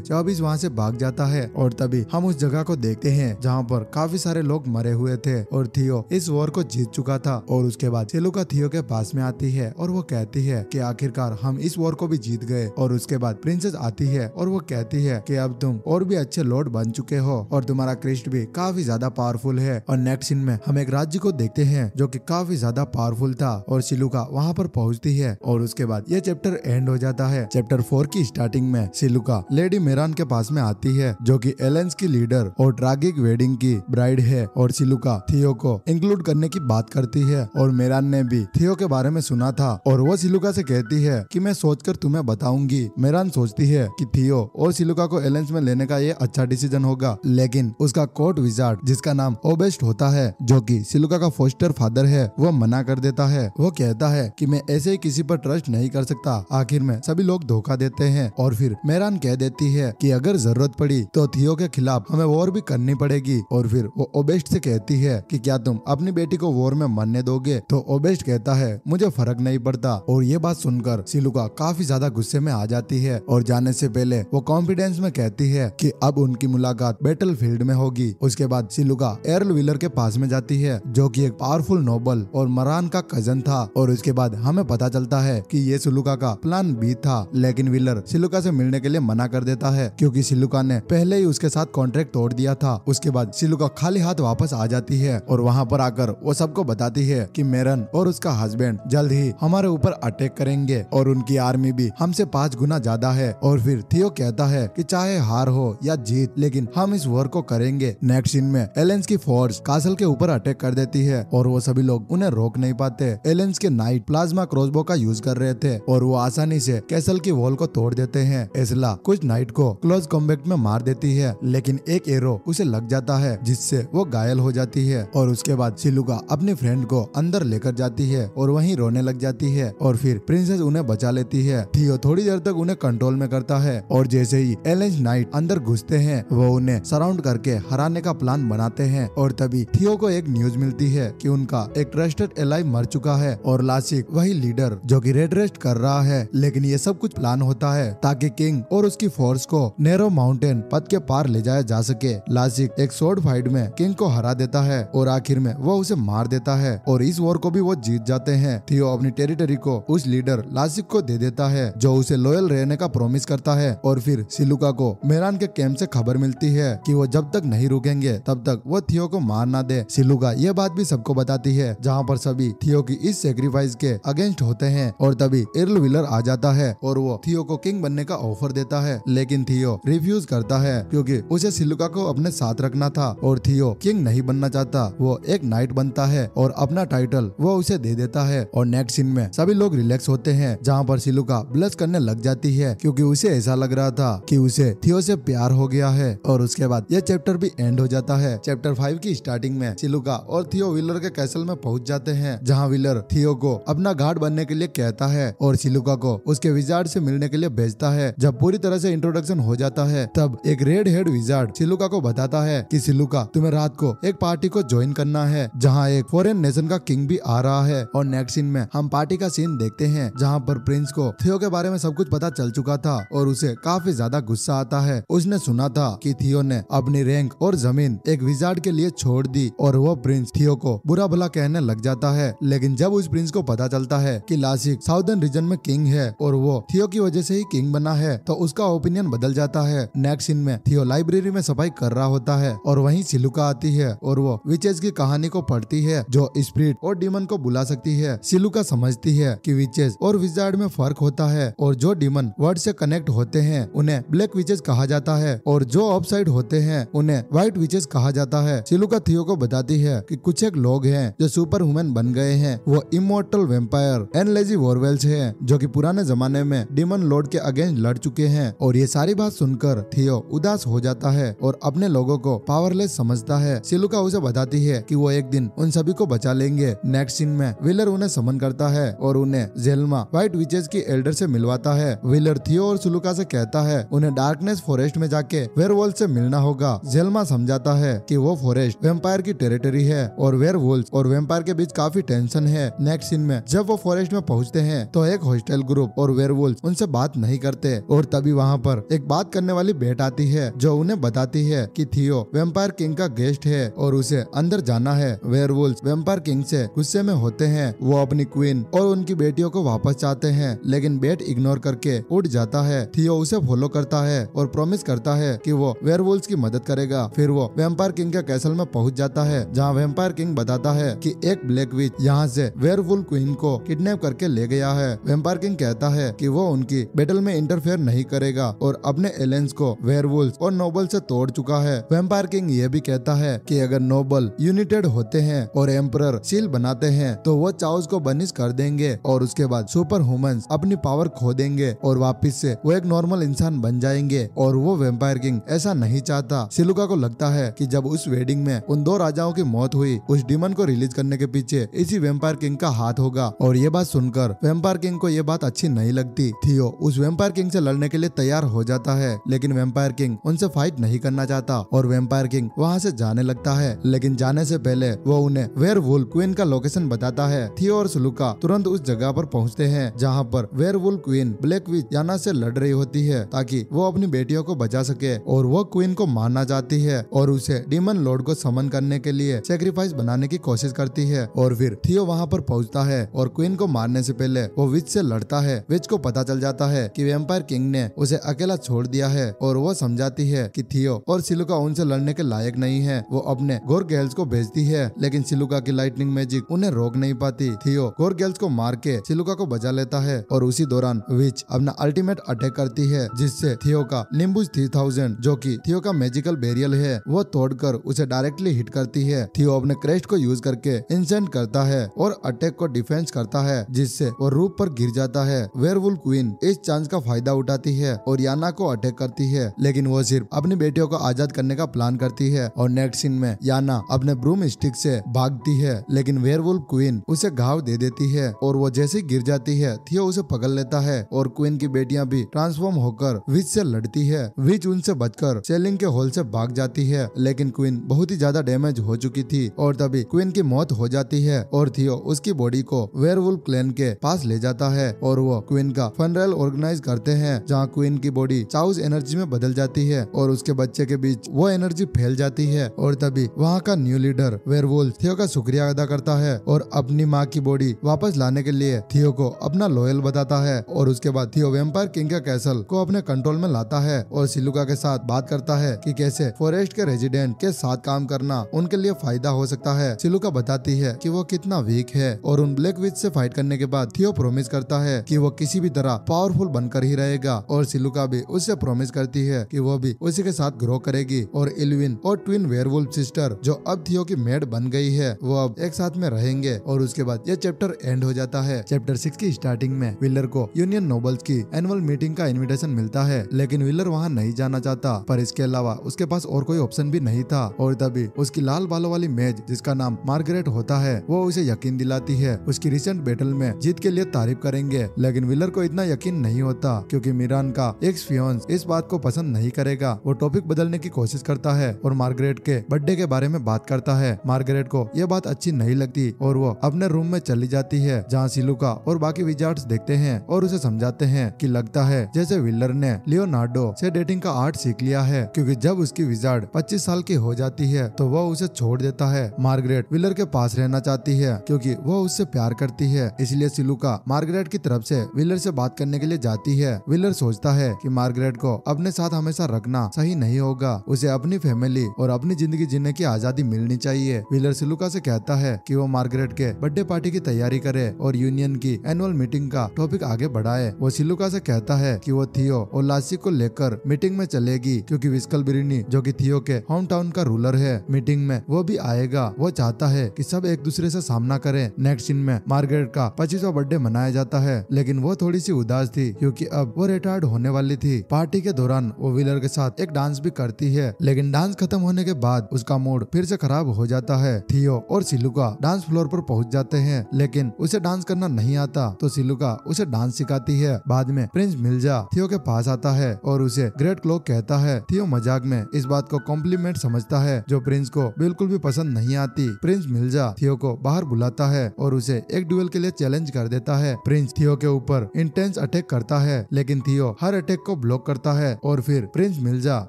24 वहाँ से भाग जाता है। और तभी हम उस जगह को देखते हैं जहाँ पर काफी सारे लोग मरे हुए थे और थियो इस वॉर को जीत चुका था। और उसके बाद सिलुका थियो के पास में आती है और वो कहती है कि आखिरकार हम इस वॉर को भी जीत गए। और उसके बाद प्रिंसेस आती है और वो कहती है कि अब तुम और भी अच्छे लॉर्ड बन चुके हो और तुम्हारा क्रिस्ट भी काफी ज्यादा पावरफुल है। और नेक्स्ट सीन में हम एक राज्य को देखते हैं जो कि काफी ज्यादा पावरफुल था और सिलुका वहाँ पर पहुँचती है। और उसके बाद ये चैप्टर एंड हो जाता है। चैप्टर 4 की स्टार्टिंग में सिलुका लेडी मेरान के पास में आती है जो कि एलेंस की लीडर और ट्रैगिक वेडिंग की ब्राइड है। और सिलुका थियो को इंक्लूड करने की बात करती है और मेरान ने भी थियो के बारे में सुना था और वो सिलुका से कहती है कि मैं सोचकर तुम्हें बताऊंगी। मेरान सोचती है कि थियो और सिलुका को एलेंस में लेने का ये अच्छा डिसीजन होगा, लेकिन उसका कोर्ट विजार्ड जिसका नाम ओबेस्ट होता है जो कि सिलुका का फोस्टर फादर है वो मना कर देता है। वो कहता है कि मैं ऐसे ही किसी पर ट्रस्ट नहीं कर सकता, आखिर में सभी लोग धोखा देते हैं। और फिर मेरान कह देती है कि अगर जरूरत पड़ी तो थियो के खिलाफ हमें वॉर भी करनी पड़ेगी। और फिर वो ओबेस्ट से कहती है कि क्या तुम अपनी बेटी को वॉर में मरने दोगे? तो ओबेस्ट कहता है मुझे फर्क नहीं पड़ता। और ये बात सुनकर सिलुका काफी ज्यादा गुस्से में आ जाती है और जाने से पहले वो कॉन्फिडेंस में कहती है कि अब उनकी मुलाकात बैटल फील्ड में होगी। उसके बाद सिलुका एर्ल व्हीलर के पास में जाती है जो कि एक पावरफुल नोबल और मरान का कजन था। और उसके बाद हमें पता चलता है कि ये सिलुका का प्लान बी था, लेकिन व्हीलर सिलुका से मिलने के लिए मना कर देता है क्योंकि सिलुका ने पहले ही उसके साथ कॉन्ट्रैक्ट तोड़ दिया था। उसके बाद सिलुका खाली हाथ वापस आ जाती है और वहाँ पर आकर वो सबको बताती है कि मेरन और उसका हस्बैंड जल्द ही हमारे ऊपर अटैक करेंगे और उनकी आर्मी भी हमसे 5 गुना ज्यादा है। और फिर थियो कहता है कि चाहे हार हो या जीत लेकिन हम इस वॉर को करेंगे। नेक्स्ट सीन में एलेंस की फोर्स कासल के ऊपर अटैक कर देती है और वो सभी लोग उन्हें रोक नहीं पाते। एलेंस के नाइट प्लाज्मा क्रॉसबो का यूज कर रहे थे और वो आसानी से कैसल की वॉल को तोड़ देते हैं। एसला कुछ नाइट को क्लोज कॉम्बैट में मार देती है लेकिन एक एरो उसे लग जाता है जिससे वो घायल हो जाती है। और उसके बाद सिलुका अपने फ्रेंड को अंदर लेकर जाती है और वहीं रोने लग जाती है और फिर प्रिंसेस उन्हें बचा लेती है। थियो थोड़ी देर तक उन्हें कंट्रोल में करता है और जैसे ही एलेंस नाइट अंदर घुसते हैं वो उन्हें सराउंड करके हराने का प्लान बनाते हैं। और तभी थियो को एक न्यूज मिलती है कि उनका एक ट्रस्टेड एलाई मर चुका है और लासिक वही लीडर जो कि रेड रेस्ट कर रहा है। लेकिन ये सब कुछ प्लान होता है ताकि किंग और उसकी फोर्स को नेरो माउंटेन पथ के पार ले जाया जा सके। लासिक एक स्वॉर्ड फाइट में किंग को हरा देता है और आखिर में वो उसे मार देता है और इस वॉर को भी वो जीत जाते हैं। थियो अपनी टेरिटरी को उस लीडर लासिक को दे देता है जो उसे लॉयल रहने का प्रॉमिस करता है। और फिर सिलुका को मेरान के कैंप से खबर मिलती है कि वो जब तक नहीं रुकेंगे तब तक वो थियो को मार ना दे। सिलुका ये बात भी सबको बताती है जहाँ पर सभी थियो की इस सेक्रीफाइस के अगेंस्ट होते हैं। और तभी एर्ल व्हीलर आ जाता है और वो थियो को किंग बनने का ऑफर देता है लेकिन थियो रिफ्यूज करता है क्योंकि उसे सिलुका को अपने साथ रखना था और थियो किंग नहीं बनना चाहता। वो एक नाइट बनता है और अपना टाइटल वो उसे दे देता है। और नेक्स्ट सीन में सभी लोग रिलैक्स होते हैं जहाँ पर सिलुका ब्लश करने लग जाती है क्योंकि उसे ऐसा लग रहा था कि उसे थियो से प्यार हो गया है। और उसके बाद यह चैप्टर भी एंड हो जाता है। चैप्टर 5 की स्टार्टिंग में सिलुका और थियो व्हीलर के कैसल में पहुंच जाते हैं जहाँ व्हीलर थियो को अपना गार्ड बनने के लिए कहता है और सिलुका को उसके विजार्ड से मिलने के लिए भेजता है। जब पूरी तरह से इंट्रोडक्शन हो जाता है तब एक रेड हेड विजार्ड सिलुका को बताता है कि सिलुका तुम्हें रात को एक पार्टी को ज्वाइन करना है जहाँ एक फॉरेन नेशन का किंग भी आ रहा है। और नेक्स्ट सीन में हम पार्टी का सीन देखते हैं जहाँ पर प्रिंस को थियो के बारे में सब कुछ पता चल चुका था और उसे काफी ज्यादा गुस्सा आता है। उसने सुना था कि थियो ने अपनी रैंक और जमीन एक विजार्ड के लिए छोड़ दी और वो प्रिंस थियो को बुरा भला कहने लग जाता है। लेकिन जब उस प्रिंस को पता चलता है कि लासिक साउदर्न रीजन में किंग है और वो थियो की वजह से ही किंग बना है तो उसका ओपिनियन बदल जाता है। नेक्स्ट सीन में थियो लाइब्रेरी में सफाई कर रहा होता है और वहीं सिलुका आती है और वो विचेस की कहानी को पढ़ती है जो स्पिरिट और डीमन को बुला सकती है। सिलुका समझती है कि विचेस और विजार्ड में फर्क होता है और जो डीमन वर्ड से कनेक्ट होते हैं उन्हें ब्लैक विचेस कहा जाता है और जो अपसाइड होते हैं उन्हें व्हाइट विचेस कहा जाता है। सिलुका थियो को बताती है कि कुछ एक लोग हैं जो सुपर ह्यूमन बन गए हैं, वो इमोर्टल वेम्पायर एंड लेजी वॉरवेल्स हैं जो कि पुराने जमाने में डीमन लॉर्ड के अगेंस्ट लड़ चुके हैं। और ये सारी बात सुनकर थियो उदास हो जाता है और अपने लोगों को पावरलेस समझता है। सिलुका उसे बताती है कि वो एक दिन उन सभी को बचा लेंगे। नेक्स्ट सीन में व्हीलर उन्हें समन करता है और उन्हें जेल्मा व्हाइट विचेस की एल्डर से मिलवाता है। व्हीलर थियो और सिलुका से कहता है उन्हें डार्कनेस फॉरेस्ट में जाके वेयरवुल्फ से मिलना होगा। जेल्मा समझाता है कि वो फॉरेस्ट वेम्पायर की टेरिटरी है और वेयरवुल्फ और वेम्पायर के बीच काफी टेंशन है। नेक्स्ट सीन में जब वो फॉरेस्ट में पहुंचते हैं तो एक हॉस्टल ग्रुप और वेयरवुल्फ उनसे बात नहीं करते और तभी वहाँ पर एक बात करने वाली बेट आती है जो उन्हें बताती है कि थियो वैम्पायर किंग का गेस्ट है और उसे अंदर जाना है। वेयरवुल्फ वैम्पायर किंग से गुस्से में होते हैं। वो अपनी क्वीन और उनकी बेटियों को वापस चाहते हैं, लेकिन बेट इग्नोर करके उड़ जाता है। थियो उसे फॉलो करता है और प्रॉमिस करता है कि वो वेयरवुल्फ की मदद करेगा। फिर वो वैम्पायर किंग के कैसल में पहुंच जाता है, जहाँ वैम्पायर किंग बताता है कि एक ब्लैक विच यहाँ से वेयरवुल्फ क्वीन को किडनैप करके ले गया है। वैम्पायर किंग कहता है कि वो उनकी बैटल में इंटरफेयर नहीं करेगा और अपने एलियंस को वेयरवुल्फ और नोबल से तोड़ चुका है। वैम्पायर किंग ये भी कहता है कि अगर नोबल यूनाइटेड होते हैं और एम्परर सील बनाते हैं तो वो चाउस को बनिश कर देंगे और उसके बाद सुपर ह्यूमंस अपनी पावर खो देंगे और वापस से वो एक नॉर्मल इंसान बन जाएंगे। और वो वैम्पायर किंग ऐसा नहीं चाहता। सिलुका को लगता है कि जब उस वेडिंग में उन दो राजाओं की मौत हुई, उस डीमन को रिलीज करने के पीछे इसी वैम्पायर किंग का हाथ होगा। और ये बात सुनकर वैम्पायर किंग को ये बात अच्छी नहीं लगती। थियो उस वैम्पायर किंग से लड़ने के लिए तैयार हो जाता है, लेकिन वैम्पायर किंग उनसे फाइट नहीं करना चाहता और वैम्पायर किंग वहाँ से जाने लगता है। लेकिन जाने से पहले वो उन्हें वेयरवुल्फ क्वीन का लोकेशन बताता है। थियो और सिलुका तुरंत उस जगह पर पहुँचते हैं जहाँ पर वेयरवुल्फ क्वीन ब्लैक विच याना से लड़ रही होती है ताकि वो अपनी बेटियों को बचा सके। और वो क्वीन को मारना चाहती है और उसे डीमन लॉर्ड को समन करने के लिए सेक्रीफाइस बनाने की कोशिश करती है। और फिर थियो वहाँ पर पहुँचता है और क्वीन को मारने से पहले वो विच से लड़ता है। विच को पता चल जाता है कि वैम्पायर किंग ने उसे अकेला छोड़ दिया है और वो समझाती है कि थियो और सिलुका उनसे लड़ने के लायक नहीं है। वो अपने गोरगेल्स को भेजती है, लेकिन सिलुका की लाइटनिंग मैजिक उन्हें रोक नहीं पाती। थियो गोरगेल्स को मार के सिलुका को बचा लेता है और उसी दौरान विच अपना अल्टीमेट अटैक करती है, जिससे थियो का निम्बुस 3000 जो कि थियो का मैजिकल बैरियल है वो तोड़कर उसे डायरेक्टली हिट करती है। थियो अपने क्रेस्ट को यूज करके इंसेंट करता है और अटैक को डिफेंस करता है, जिससे वो रूप पर गिर जाता है। वेयरवुल्फ क्वीन इस चांस का फायदा उठाती है और याना को अटैक करती है, लेकिन वो सिर्फ अपनी बेटियों को आजाद करने का प्लान करती है। और नेक्स्ट सीन में याना अपने ब्रूम स्टिक से भागती है, लेकिन वेयरवुल्फ क्वीन उसे घाव दे देती है और वो जैसे गिर जाती है थियो उसे पकड़ लेता है और क्वीन की बेटियां भी ट्रांसफॉर्म होकर विच से लड़ती है। विच उनसे बचकर सेलिंग के हॉल से भाग जाती है, लेकिन क्वीन बहुत ही ज्यादा डैमेज हो चुकी थी और तभी क्वीन की मौत हो जाती है और थियो उसकी बॉडी को वेयरवुल्फ क्लैन के पास ले जाता है और वो क्वीन का फनरेल ऑर्गेनाइज करते हैं, जहाँ क्वीन की बॉडी चाउस एनर्जी में बदल जाती है और उसके बच्चे के बीच वो एनर्जी फैल जाती है। और तभी वहाँ का न्यू लीडर वेयरवुल्फ थियो का शुक्रिया अदा करता है और अपनी माँ की बॉडी वापस लाने के लिए थियो को अपना लॉयल बताता है। और उसके बाद थियो वैम्पायर किंग के कैसल को अपने कंट्रोल में लाता है और सिलुका के साथ बात करता है कि कैसे फॉरेस्ट के रेजिडेंट के साथ काम करना उनके लिए फायदा हो सकता है। सिलुका बताती है कि वो कितना वीक है और उन ब्लैक विच से फाइट करने के बाद थियो प्रॉमिस करता है कि वो किसी भी तरह पावरफुल बनकर ही रहेगा और सिलुका भी उससे प्रॉमिस करती है कि वो भी उसी के साथ ग्रो करेगी। और इल्विन और ट्विन वेयरवुल्फ सिस्टर जो अब थियो की मेड बन गई है वो अब एक साथ में रहेंगे। और उसके बाद ये चैप्टर एंड हो जाता है। चैप्टर 6 की स्टार्टिंग में विलर को यूनियन नोबल्स की एनुअल मीटिंग का इनविटेशन मिलता है, लेकिन विलर वहाँ नहीं जाना चाहता, पर इसके अलावा उसके पास और कोई ऑप्शन भी नहीं था। और तभी उसकी लाल बालों वाली मेज जिसका नाम मार्गरेट होता है वो उसे यकीन दिलाती है उसकी रिसेंट बैटल में जीत के लिए तारीफ करेंगे, लेकिन विलर को इतना यकीन नहीं होता क्योंकि मिरान का एक्स फियोन्स इस बात को पसंद नहीं करेगा। वो टॉपिक बदलने की कोशिश करता है और मार्गरेट के बर्थडे के बारे में बात करता है। मार्गरेट को यह बात अच्छी नहीं लगती और वो अपने रूम में चली जाती है, जहाँ सिलुका और बाकी विजार्ड्स देखते हैं और उसे समझाते हैं कि लगता है जैसे विलर ने लियोनार्डो से डेटिंग का आर्ट सीख लिया है, क्योंकि जब उसकी विजार्ड 25 साल की हो जाती है तो वो उसे छोड़ देता है। मार्गरेट विलर के पास रहना चाहती है क्योंकि वो उससे प्यार करती है, इसलिए सिलुका मार्गरेट की तरफ से विलर से बात करने के लिए जाती है। विलर सोचता है कि मार्गरेट को अपने साथ हमेशा रखना सही नहीं होगा, उसे अपनी फैमिली और अपनी जिंदगी जीने की आजादी मिलनी चाहिए। विलर सिलुका से कहता है कि वो मार्गरेट के बर्थडे पार्टी की तैयारी करे और यूनियन की एनुअल मीटिंग का टॉपिक आगे बढ़ाए। वो सिलुका से कहता है कि वो थियो और लासी को लेकर मीटिंग में चलेगी क्योंकि विस्कल ब्रिनी जो कि थियो के होम टाउन का रूलर है मीटिंग में वो भी आएगा। वो चाहता है कि सब एक दूसरे से सामना करें। नेक्स्ट सीन में मार्गरेट का 25वां बर्थडे मनाया जाता है, लेकिन वो थोड़ी सी उदास थी क्योंकि अब वो रिटायर्ड होने वाली थी। पार्टी के दौरान वो विलर के साथ एक डांस भी करती है, लेकिन डांस खत्म होने के बाद उसका मूड फिर से खराब हो जाता है। थियो और सिलुका डांस फ्लोर पर पहुंच जाते हैं, लेकिन उसे डांस करना नहीं आता तो सिलुका उसे डांस सिखाती है। बाद में प्रिंस मिर्जा थियो के पास आता है और उसे ग्रेट क्लॉक कहता है। थियो मजाक में इस बात को कॉम्प्लीमेंट समझता है जो प्रिंस को बिल्कुल भी पसंद नहीं आती। प्रिंस मिर्जा थियो को बाहर बुलाता है और उसे एक ड्यूएल के लिए चैलेंज कर देता है। प्रिंस थियो के ऊपर इंटेंस अटैक करता है, लेकिन थियो हर अटैक को ब्लॉक करता है और फिर प्रिंस मिर्जा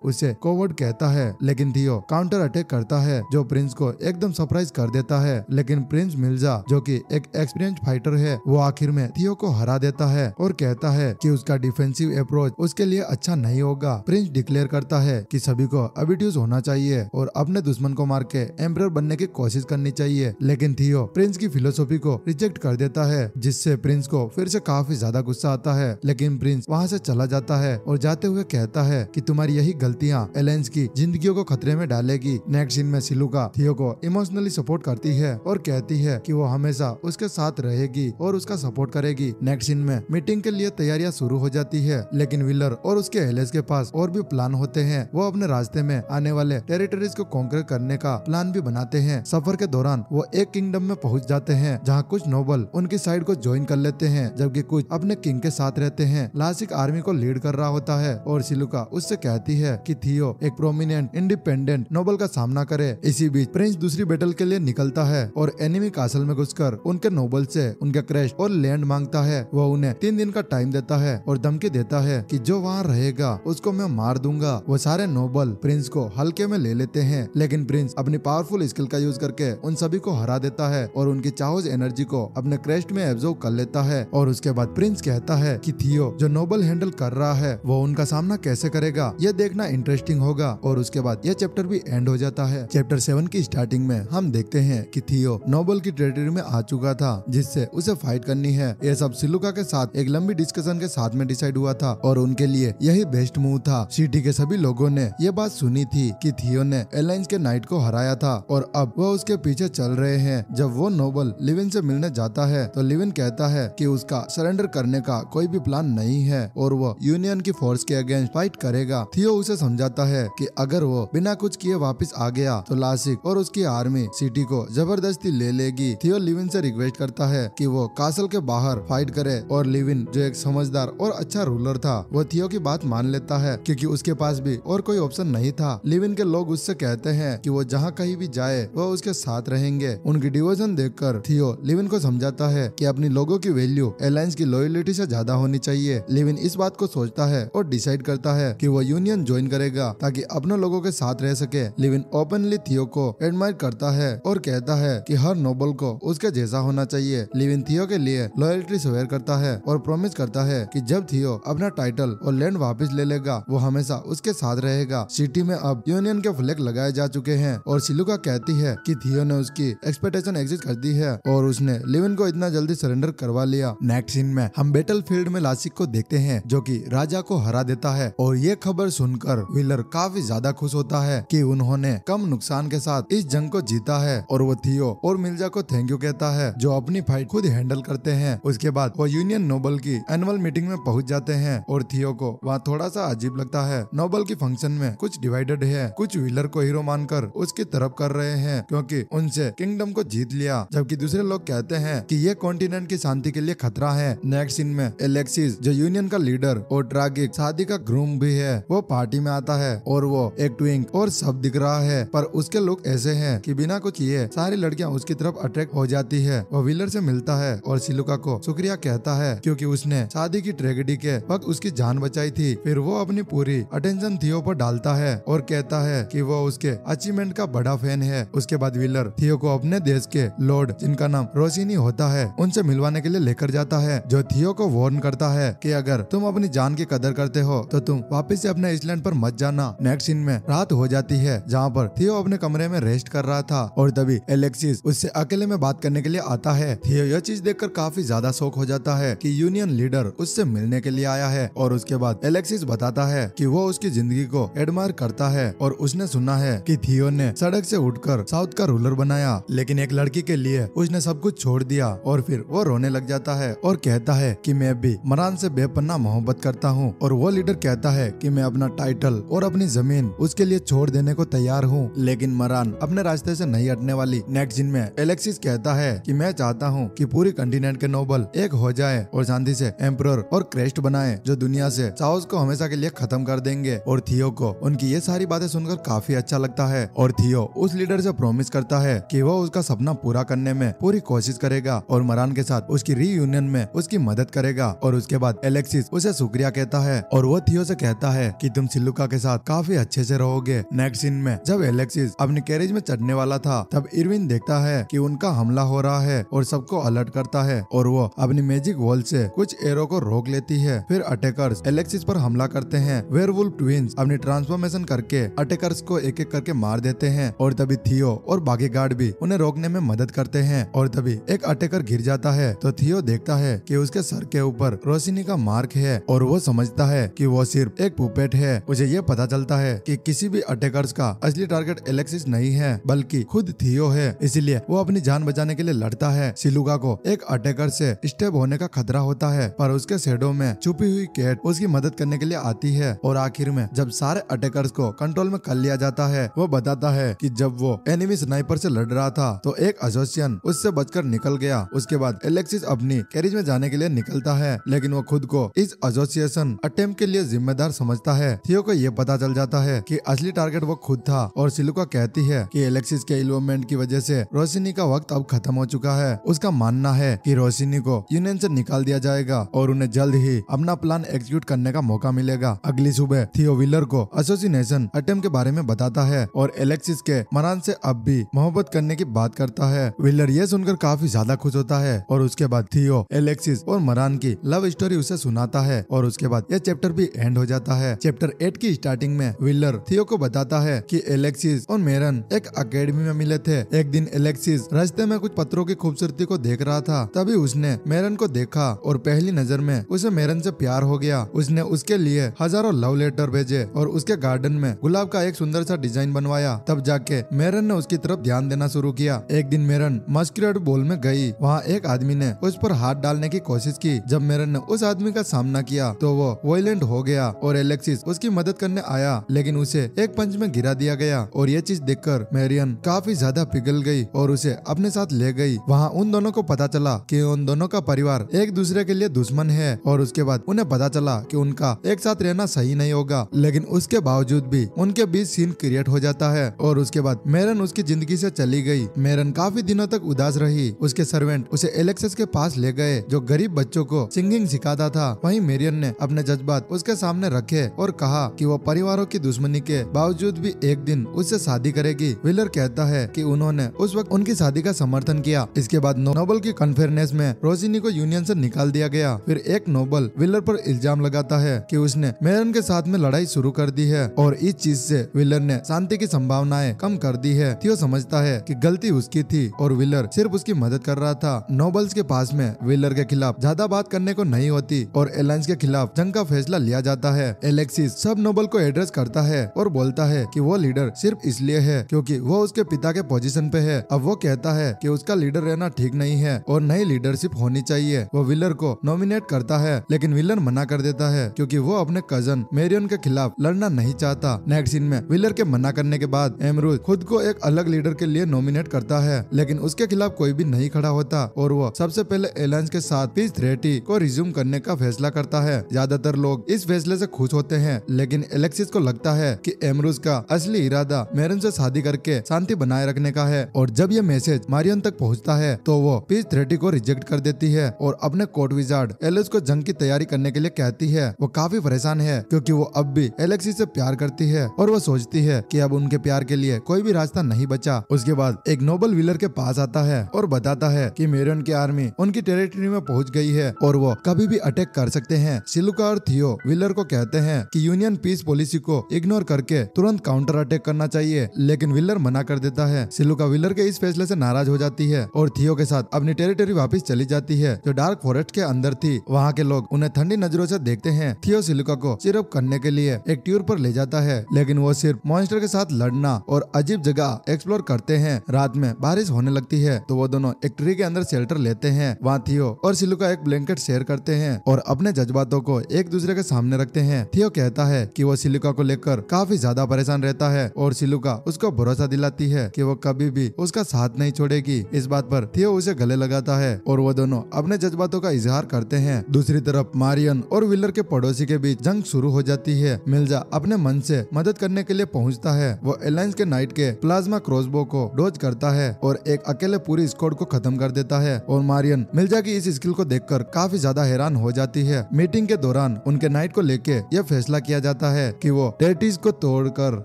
उसे कोवर्ड कहता है, लेकिन थियो काउंटर अटैक करता है जो प्रिंस को एकदम सरप्राइज कर देता है। लेकिन प्रिंस मिर्जा जो कि एक एक्सपीरियंस फाइटर है, वो आखिर में थियो को हरा देता है और कहता है कि उसका डिफेंसिव अप्रोच उसके लिए अच्छा नहीं होगा। प्रिंस डिक्लेयर करता है कि सभी को अबिट्यूज होना चाहिए और अपने दुश्मन को मार के एम्परर बनने की कोशिश करनी चाहिए। लेकिन थियो प्रिंस की फिलोसॉफी को रिजेक्ट कर देता है, जिससे प्रिंस को फिर से काफी ज्यादा गुस्सा आता है। लेकिन प्रिंस वहाँ से चला जाता है और जाते हुए कहता है कि तुम्हारी यही गलतियाँ एलेंस की जिंदगियों को खतरे में डालेगी। नेक्स्ट सीन में सिलुका थियो को इमोशनली सपोर्ट करती है और कहती है कि वो हमेशा उसके साथ रहेगी और उसका सपोर्ट करेगी। नेक्स्ट सीन में मीटिंग के लिए तैयारियां शुरू हो जाती है, लेकिन विलर और उसके एलेस के पास और भी प्लान होते हैं। वो अपने रास्ते में आने वाले टेरिटरीज को कॉन्कर करने का प्लान भी बनाते हैं। सफर के दौरान वो एक किंगडम में पहुंच जाते हैं जहां कुछ नोबल उनकी साइड को ज्वाइन कर लेते हैं, जबकि कुछ अपने किंग के साथ रहते हैं। लासिक आर्मी को लीड कर रहा होता है और सिलुका उससे कहती है कि थियो एक प्रोमिनेंट इंडिपेंडेंट नोबल का सामना करे। इसी बीच प्रिंस दूसरी बैटल के लिए निकलता है और एनिमी कासल में घुसकर उनके नोबल से उनके क्रेस्ट और लैंड मांगता है। वो उन्हें 3 दिन का टाइम देता है और धमकी देता है कि जो वहाँ रहेगा उसको मैं मार दूंगा। वो सारे नोबल प्रिंस को हल्के में ले लेते हैं, लेकिन प्रिंस अपनी पावरफुल स्किल का यूज करके उन सभी को हरा देता है और उनकी चाहोज एनर्जी को अपने क्रेस्ट में एब्जॉर्ब कर लेता है। और उसके बाद प्रिंस कहता है कि थियो जो नोबल हैंडल कर रहा है वो उनका सामना कैसे करेगा, ये देखना इंटरेस्टिंग होगा। और उसके बाद ये चैप्टर भी एंड हो जाता है। चैप्टर 7 की स्टार्टिंग में हम देखते हैं कि थियो नोबल की टेरिटरी में आ चुका था, जिससे उसे फाइट करनी है। ये सब सिलुका के साथ एक लंबी डिस्कशन के साथ में डिसाइड हुआ था और उनके लिए यही बेस्ट मूव था। सिटी के सभी लोगों ने ये बात सुनी थी कि थियो ने एलायंस के नाइट को हराया था और अब वो उसके पीछे चल रहे हैं। जब वो नोबल लिविन से मिलने जाता है तो लिविन कहता है कि उसका सरेंडर करने का कोई भी प्लान नहीं है और वो यूनियन की फोर्स के अगेंस्ट फाइट करेगा। थियो उसे समझाता है कि अगर वो बिना कुछ किए वापस आ गया तो लासिक और उसकी आर्मी सिटी को जबरदस्ती ले लेगी। थियो लिविन से रिक्वेस्ट करता है कि वो कासल के बाहर फाइट करे और लिविन जो एक समझदार और अच्छा रूलर था वो थियो की बात मान लेता है, क्योंकि उसके पास भी और कोई ऑप्शन नहीं था। लिविन के लोग उससे कहते हैं कि वो जहाँ कहीं भी जाए वो उसके साथ रहेंगे। उनकी डिवोशन देखकर थियो लिविन को समझाता है कि अपनी लोगों की वैल्यू एलायंस की लॉयल्टी से ज्यादा होनी चाहिए। लिविन इस बात को सोचता है और डिसाइड करता है कि वो यूनियन ज्वाइन करेगा ताकि अपने लोगों के साथ रह सके। लिविन ओपनली थियो को एडमायर करता है और कहता है कि हर नोबल को उसके जैसा होना चाहिए। लिविन थियो के लिए लॉयल्टी स्वेयर करता है और प्रॉमिस करता है कि जब थियो अपना टाइटल और लैंड वापस ले लेगा वो हमेशा उसके साथ रहेगा। सिटी में अब यूनियन के फ्लैग लगाए जा चुके हैं और सिलुका कहती है कि थियो ने उसकी एक्सपेक्टेशन एग्जिट कर दी है और उसने लिविन को इतना जल्दी सरेंडर करवा लिया। नेक्स्ट सीन में हम बैटल फील्ड में लासिक को देखते हैं जो कि राजा को हरा देता है और ये खबर सुनकर विलर काफी ज्यादा खुश होता है कि उन्होंने कम नुकसान के साथ इस जंग को जीता है और वो थियो और मिर्जा को थैंक यू कहता है जो अपनी फाइट खुद हैंडल करते हैं। उसके बाद वो यूनियन नोबल की एनुअल मीटिंग में पहुंच जाते हैं और थियो को वहाँ थोड़ा सा अजीब लगता है। नोबल की फंक्शन में कुछ डिवाइडेड है, कुछ विलर को हीरो मानकर उसकी तरफ कर रहे हैं क्योंकि उनसे किंगडम को जीत लिया, जबकि दूसरे लोग कहते हैं कि ये कॉन्टिनेंट की शांति के लिए खतरा है। नेक्स्ट सीन में एलेक्सिस जो यूनियन का लीडर और ट्रागिक शादी का ग्रूम भी है वो पार्टी में आता है और वो एक ट्विंक और सब दिख रहा है, पर उसके लोग ऐसे हैं कि बिना कुछ किए सारी लड़कियां उसकी तरफ अट्रैक्ट हो जाती है। वो विलर से मिलता है और सिलुका को शुक्रिया कहता है क्योंकि उसने शादी की ट्रेजेडी के वक्त उसकी जान बचाई थी। फिर वो अपनी पूरी अटेंशन थियो पर डालता है और कहता है कि वो उसके अचीवमेंट का बड़ा फैन है। उसके बाद विलर थियो को अपने देश के लॉर्ड जिनका नाम रोशिनी होता है उनसे मिलवाने के लिए लेकर जाता है, जो थियो को वार्न करता है कि अगर तुम अपनी जान की कदर करते हो तो तुम वापस से अपने आइसलैंड पर मत जाना। नेक्स्ट सीन में रात हो जाती है जहाँ पर थियो अपने कमरे में रेस्ट कर रहा था और तभी एलेक्सिस उससे अकेले में बात करने के लिए आता है। थियो यह चीज देखकर काफी ज्यादा शौक हो जाता है कि यूनियन लीडर उससे मिलने के लिए आया है और उसके बाद एलेक्सिस बताता है कि वो उसकी जिंदगी को एडमायर करता है और उसने सुना है कि थियो ने सड़क से उठकर साउथ का रूलर बनाया, लेकिन एक लड़की के लिए उसने सब कुछ छोड़ दिया और फिर वो रोने लग जाता है और कहता है कि मैं भी मरान से बेपन्ना मोहब्बत करता हूँ। और वो लीडर कहता है कि मैं अपना टाइटल और अपनी जमीन उसके लिए छोड़ देने को तैयार हूँ, लेकिन मरान अपने रास्ते से नहीं हटने वाली। नेक्स्ट सीन में एलेक्सिस कहता है कि मैं चाहता हूँ कि पूरी कंटिनेंट के नोबल एक हो जाए और शांति से एम्परर और क्रेस्ट बनाए जो दुनिया से चाओस को हमेशा के लिए खत्म कर देंगे। और थियो को उनकी ये सारी बातें सुनकर काफी अच्छा लगता है और थियो उस लीडर से प्रॉमिस करता है कि वो उसका सपना पूरा करने में पूरी कोशिश करेगा और मरान के साथ उसकी उसकी रीयूनियन में उसकी मदद करेगा। और उसके बाद एलेक्सिस उसे शुक्रिया कहता है और वो थियो से कहता है कि तुम सिलुका के साथ काफी अच्छे से रहोगे। नेक्स्ट सीन में जब एलेक्सिस अपने कैरेज में चढ़ने वाला था तब इरविन देखता है कि उनका हमला हो रहा है और सबको अलर्ट करता है और वो अपनी मैजिक वॉल से कुछ एरो को रोक लेती है। फिर अटैकर्स एलेक्सिस पर हमला करते हैं। वेयरवुल्फ ट्विंस अपनी ट्रांसफॉर्मेशन करके अटैकर्स को एक एक करके मार देते हैं और तभी थियो और बाकी गार्ड भी उन्हें रोकने में मदद करते हैं। और तभी एक अटैकर गिर जाता है तो थियो देखता है कि उसके सर के ऊपर रोशनी का मार्क है और वो समझता है कि वो सिर्फ एक पुपेट है। उसे ये पता चलता है कि किसी भी अटैकर्स का असली टारगेट एलेक्सिस नहीं है बल्कि खुद थियो है, इसलिए वो अपनी जान बचाने के लिए लड़ता है। सिलुका को एक अटैकर से स्टेप होने का खतरा होता है पर उसके शैडो में छुपी हुई कैट उसकी मदद करने के लिए आती है। और आखिर में जब सारे अटैकर्स को कंट्रोल में कर लिया जाता है वो बताता है कि जब वो एनिमी स्नाइपर से लड़ रहा था तो एक एसोसिएशन उससे बचकर निकल गया। उसके बाद एलेक्सिस अपनी कैरेज में जाने के लिए निकलता है लेकिन वो खुद को इस एसोसिएशन अटेम्प्ट के लिए जिम्मेदार समझता है। थियो को ये पता चल जाता है कि असली टारगेट वो खुद था और सिलुका कहती है कि एलेक्सिस के इन्वॉल्वमेंट की वजह से रोशनी का वक्त अब खत्म हो चुका है। उसका मानना है कि रोशनी को यूनियन से निकाल दिया जाएगा और उन्हें जल्द ही अपना प्लान एग्जीक्यूट करने का मौका मिलेगा। अगली सुबह थियो विलर को एसोसिएशन अटेम्प्ट के बारे में बताता है और एलेक्सिस के मरान से अब भी मोहब्बत करने की बात करता है। विलर ये सुनकर काफी ज्यादा खुश होता है और उसके बाद थियो एलेक्सिस और मरान की लव स्टोरी उसे सुनाता है और उसके बाद यह चैप्टर भी एंड हो जाता है। चैप्टर 8 की स्टार्टिंग में विलर थियो को बताता है कि एलेक्सिस और मेरन एक अकेडमी में मिले थे। एक दिन एलेक्सिस रास्ते में कुछ पत्थरों की खूबसूरती को देख रहा था, तभी उसने मेरन को देखा और पहली नजर में उसे मेरन से प्यार हो गया। उसने उसके लिए हजारों लव लेटर भेजे और उसके गार्डन में गुलाब का एक सुंदर सा डिजाइन बनवाया। तब जाके मेरन ने उसकी तरफ ध्यान देना शुरू किया। एक दिन मेरन मस्कुरेट बॉल में गई, वहाँ एक आदमी ने उस पर हाथ डालने की कोशिश की। जब मेरन ने उस आदमी का सामना किया तो वो वायलेंट हो गया और एलेक्सिस उसकी मदद करने आया लेकिन उसे एक पंच में गिरा दिया गया। और ये चीज देखकर मेरियन काफी ज्यादा पिघल गई और उसे अपने साथ ले गई। वहाँ उन दोनों को पता चला कि उन दोनों का परिवार एक दूसरे के लिए दुश्मन है और उसके बाद उन्हें पता चला कि उनका एक साथ रहना सही नहीं होगा, लेकिन उसके बावजूद भी उनके बीच सीन क्रिएट हो जाता है। और उसके बाद मेरन उसकी जिंदगी से चली गई। मेरन काफी दिनों तक उदास रही। उसके सर्वेंट उसे एलेक्सिस के पास ले गए जो गरीब बच्चों को सिंगिंग सिखाता था। वहीं मेरियन ने अपने जज्बात उसके सामने रखे और कहा कि वो परिवारों की दुश्मनी के बावजूद भी एक दिन उससे शादी करेगी। विलर कहता है कि उन्होंने उस वक्त उनकी शादी का समर्थन किया। इसके बाद नोबल की कॉन्फ्रेंस में रोशिनी को यूनियन से निकाल दिया गया। फिर एक नोबल विलर पर इल्जाम लगाता है कि उसने मेरन के साथ में लड़ाई शुरू कर दी है और इस चीज से विलर ने शांति की संभावनाएं कम कर दी है। थियो समझता है कि गलती उसकी थी और विलर सिर्फ उसकी मदद कर रहा था। नोबल्स के पास में विलर के खिलाफ ज्यादा बात करने को नहीं होती और एलायंस के खिलाफ जंग का फैसला लिया जाता है। एलेक्सिस सब नोबल को एड्रेस करता है और बोलता है कि वो लीडर सिर्फ इसलिए है क्योंकि वो उसके पिता के पोजीशन पे है। अब वो कहता है कि उसका लीडर रहना ठीक नहीं है और नई लीडरशिप होनी चाहिए। वो विलर को नॉमिनेट करता है लेकिन विलर मना कर देता है क्योंकि वो अपने कजन मेरियन के खिलाफ लड़ना नहीं चाहता। नेक्स्ट सीन में विलर के मना करने के बाद एमरूद खुद को एक अलग लीडर के लिए नॉमिनेट करता है लेकिन उसके खिलाफ कोई भी नहीं खड़ा होता और वो सबसे पहले एलायंस के साथ पीस थ्रेटी को रिज्यूम करने का फैसला करता है। ज्यादातर लोग इस फैसले से खुश होते हैं लेकिन एलेक्सिस को लगता है कि एमरूज का असली इरादा मेरन से शादी करके शांति बनाए रखने का है। और जब ये मैसेज मारियन तक पहुंचता है तो वो पीस थ्रेटी को रिजेक्ट कर देती है और अपने कोर्ट विजार्ड एलिस को जंग की तैयारी करने के लिए कहती है। वो काफी परेशान है क्योंकि वो अब भी एलेक्सिस से प्यार करती है और वो सोचती है कि अब उनके प्यार के लिए कोई भी रास्ता नहीं बचा। उसके बाद एक नोबल विलर के पास आता है और बताता है कि मेरियन की आर्मी उनकी टेरिटरी में पहुंच गई है और वो कभी भी अटैक कर सकते हैं। सिलुका और थियो विलर को कहते हैं कि यूनियन पीस पॉलिसी को इग्नोर करके तुरंत काउंटर अटैक करना चाहिए लेकिन विलर मना कर देता है। सिलुका विलर के इस फैसले से नाराज हो जाती है और थियो के साथ अपनी टेरिटरी वापस चली जाती है जो डार्क फॉरेस्ट के अंदर थी। वहाँ के लोग उन्हें ठंडी नजरों से देखते हैं। थियो सिलुका को सिर्फ करने के लिए एक टूर पर ले जाता है लेकिन वो सिर्फ मॉन्स्टर के साथ लड़ना और अजीब जगह एक्सप्लोर करते हैं। रात में बारिश होने लगती है तो वो दोनों एक ट्री के अंदर शेल्टर लेते हैं। वहाँ थियो और सिलुका एक ब्लैंकेट शेयर करते हैं और अपने जज्बातों को एक दूसरे के सामने रखते हैं। थियो कहता है कि वो सिलुका को लेकर काफी ज्यादा परेशान रहता है और सिलुका उसको भरोसा दिलाती है कि वो कभी भी उसका साथ नहीं छोड़ेगी। इस बात पर थियो उसे गले लगाता है और वो दोनों अपने जज्बातों का इजहार करते हैं। दूसरी तरफ मारियन और विलर के पड़ोसी के बीच जंग शुरू हो जाती है। मिर्जा अपने मन से मदद करने के लिए पहुंचता है। वो एलायंस के नाइट के प्लाज्मा क्रॉसबो को डॉज करता है और एक अकेले पूरी स्क्वाड को खत्म कर देता है और मारियन मेरियन मिर्जा की इस स्किल को देखकर काफी ज्यादा हैरान हो जाती है। मीटिंग के दौरान उनके नाइट को लेके यह फैसला किया जाता है कि वो टेरिटरीज को तोड़कर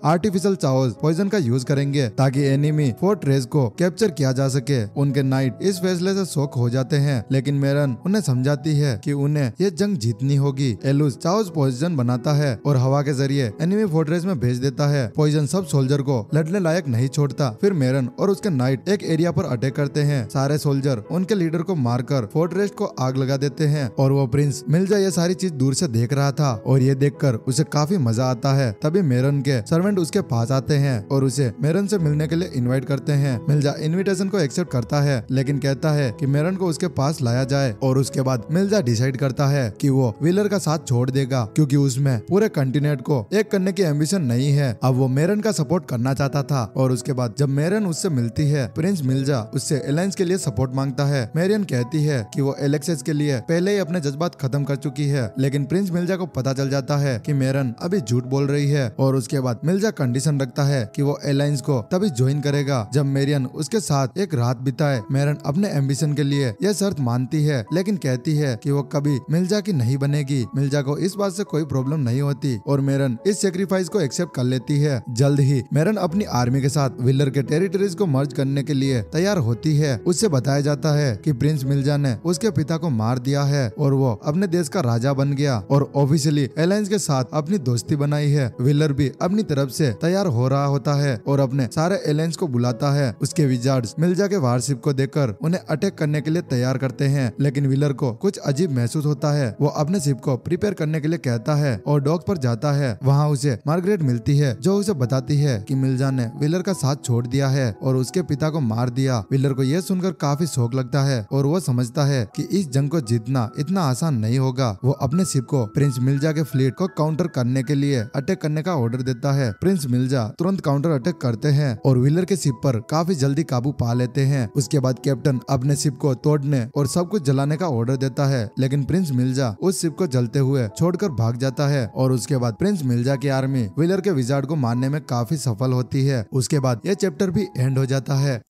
आर्टिफिशियल चाओस पॉइजन का यूज करेंगे ताकि एनिमी फोर्ट्रेस को कैप्चर किया जा सके। उनके नाइट इस फैसले से शॉक हो जाते हैं, लेकिन मेरन उन्हें समझाती है कि उन्हें ये जंग जीतनी होगी। एलुस चाओस पॉइजन बनाता है और हवा के जरिए एनिमी फोर्ट्रेस में भेज देता है। पॉइजन सब सोल्जर को लड़ने लायक नहीं छोड़ता। फिर मेरन और उसके नाइट एक एरिया पर अटैक करते हैं। सारे सोल्जर उनके लीडर को मारकर फोर्ट्रेस को आग लगा देते हैं और वो प्रिंस मिर्जा ये सारी चीज दूर से देख रहा था और ये देखकर उसे काफी मजा आता है। तभी मेरन के सर्वेंट उसके पास आते हैं और उसे मेरन से मिलने के लिए इनवाइट करते हैं। मिर्जा इनविटेशन को एक्सेप्ट करता है, लेकिन कहता है कि मेरन को उसके पास लाया जाए। और उसके बाद मिर्जा डिसाइड करता है कि वो व्हीलर का साथ छोड़ देगा क्योंकि उसमें पूरे कंटिनेंट को एक करने की एम्बिशन नहीं है। अब वो मेरन का सपोर्ट करना चाहता था। और उसके बाद जब मेरन उससे मिलती है, प्रिंस मिर्जा उससे अलायंस के लिए सपोर्ट मांगता है। मेरियन कहती है कि वो एलेक्सेस के लिए पहले ही अपने जज्बात खत्म कर चुकी है, लेकिन प्रिंस मिर्जा को पता चल जाता है कि मेरन अभी झूठ बोल रही है। और उसके बाद मिर्जा कंडीशन रखता है कि वो अलायंस को तभी ज्वाइन करेगा जब मेरियन उसके साथ एक रात बिताए। मेरन अपने एम्बिशन के लिए यह शर्त मानती है, लेकिन कहती है कि वो कभी मिर्जा की नहीं बनेगी। मिर्जा को इस बात से कोई प्रॉब्लम नहीं होती और मेरन इस सेक्रीफाइस को एक्सेप्ट कर लेती है। जल्द ही मेरन अपनी आर्मी के साथ व्हीलर के टेरिटरीज को मर्ज करने के लिए तैयार होती है। उससे बताया जाता है कि प्रिंस मिर्जा ने उसके पिता को मार दिया है और वो अपने देश का राजा बन गया और ऑफिशियली अलायंस के साथ अपनी दोस्ती बनाई है। व्हीलर भी अपनी तरफ से तैयार हो रहा होता है और अपने सारे अलायंस को बुलाता है। उसके विजार्ड्स मिर्जा के वारशिप को देखकर उन्हें अटैक करने के लिए तैयार करते हैं, लेकिन व्हीलर को कुछ अजीब महसूस होता है। वो अपने शिप को प्रिपेयर करने के लिए कहता है और डॉक पर जाता है। वहाँ उसे मार्गरेट मिलती है जो उसे बताती है कि मिर्जा ने व्हीलर का साथ छोड़ दिया है और उसके पिता को मार दिया। व्हीलर को यह सुनकर काफी शौक लगता है और वो समझता है कि इस जंग को जीतना इतना आसान नहीं होगा। वो अपने शिप को प्रिंस मिर्जा के फ्लीट को काउंटर करने के लिए अटैक करने का ऑर्डर देता है। प्रिंस मिर्जा तुरंत काउंटर अटैक करते हैं और व्हीलर के शिप पर काफी जल्दी काबू पा लेते हैं। उसके बाद कैप्टन अपने शिप को तोड़ने और सब कुछ जलाने का ऑर्डर देता है, लेकिन प्रिंस मिर्जा उस शिप को जलते हुए छोड़कर भाग जाता है। और उसके बाद प्रिंस मिर्जा की आर्मी व्हीलर के विजार्ड को मारने में काफी सफल होती है। उसके बाद यह चैप्टर भी एंड हो जाता है।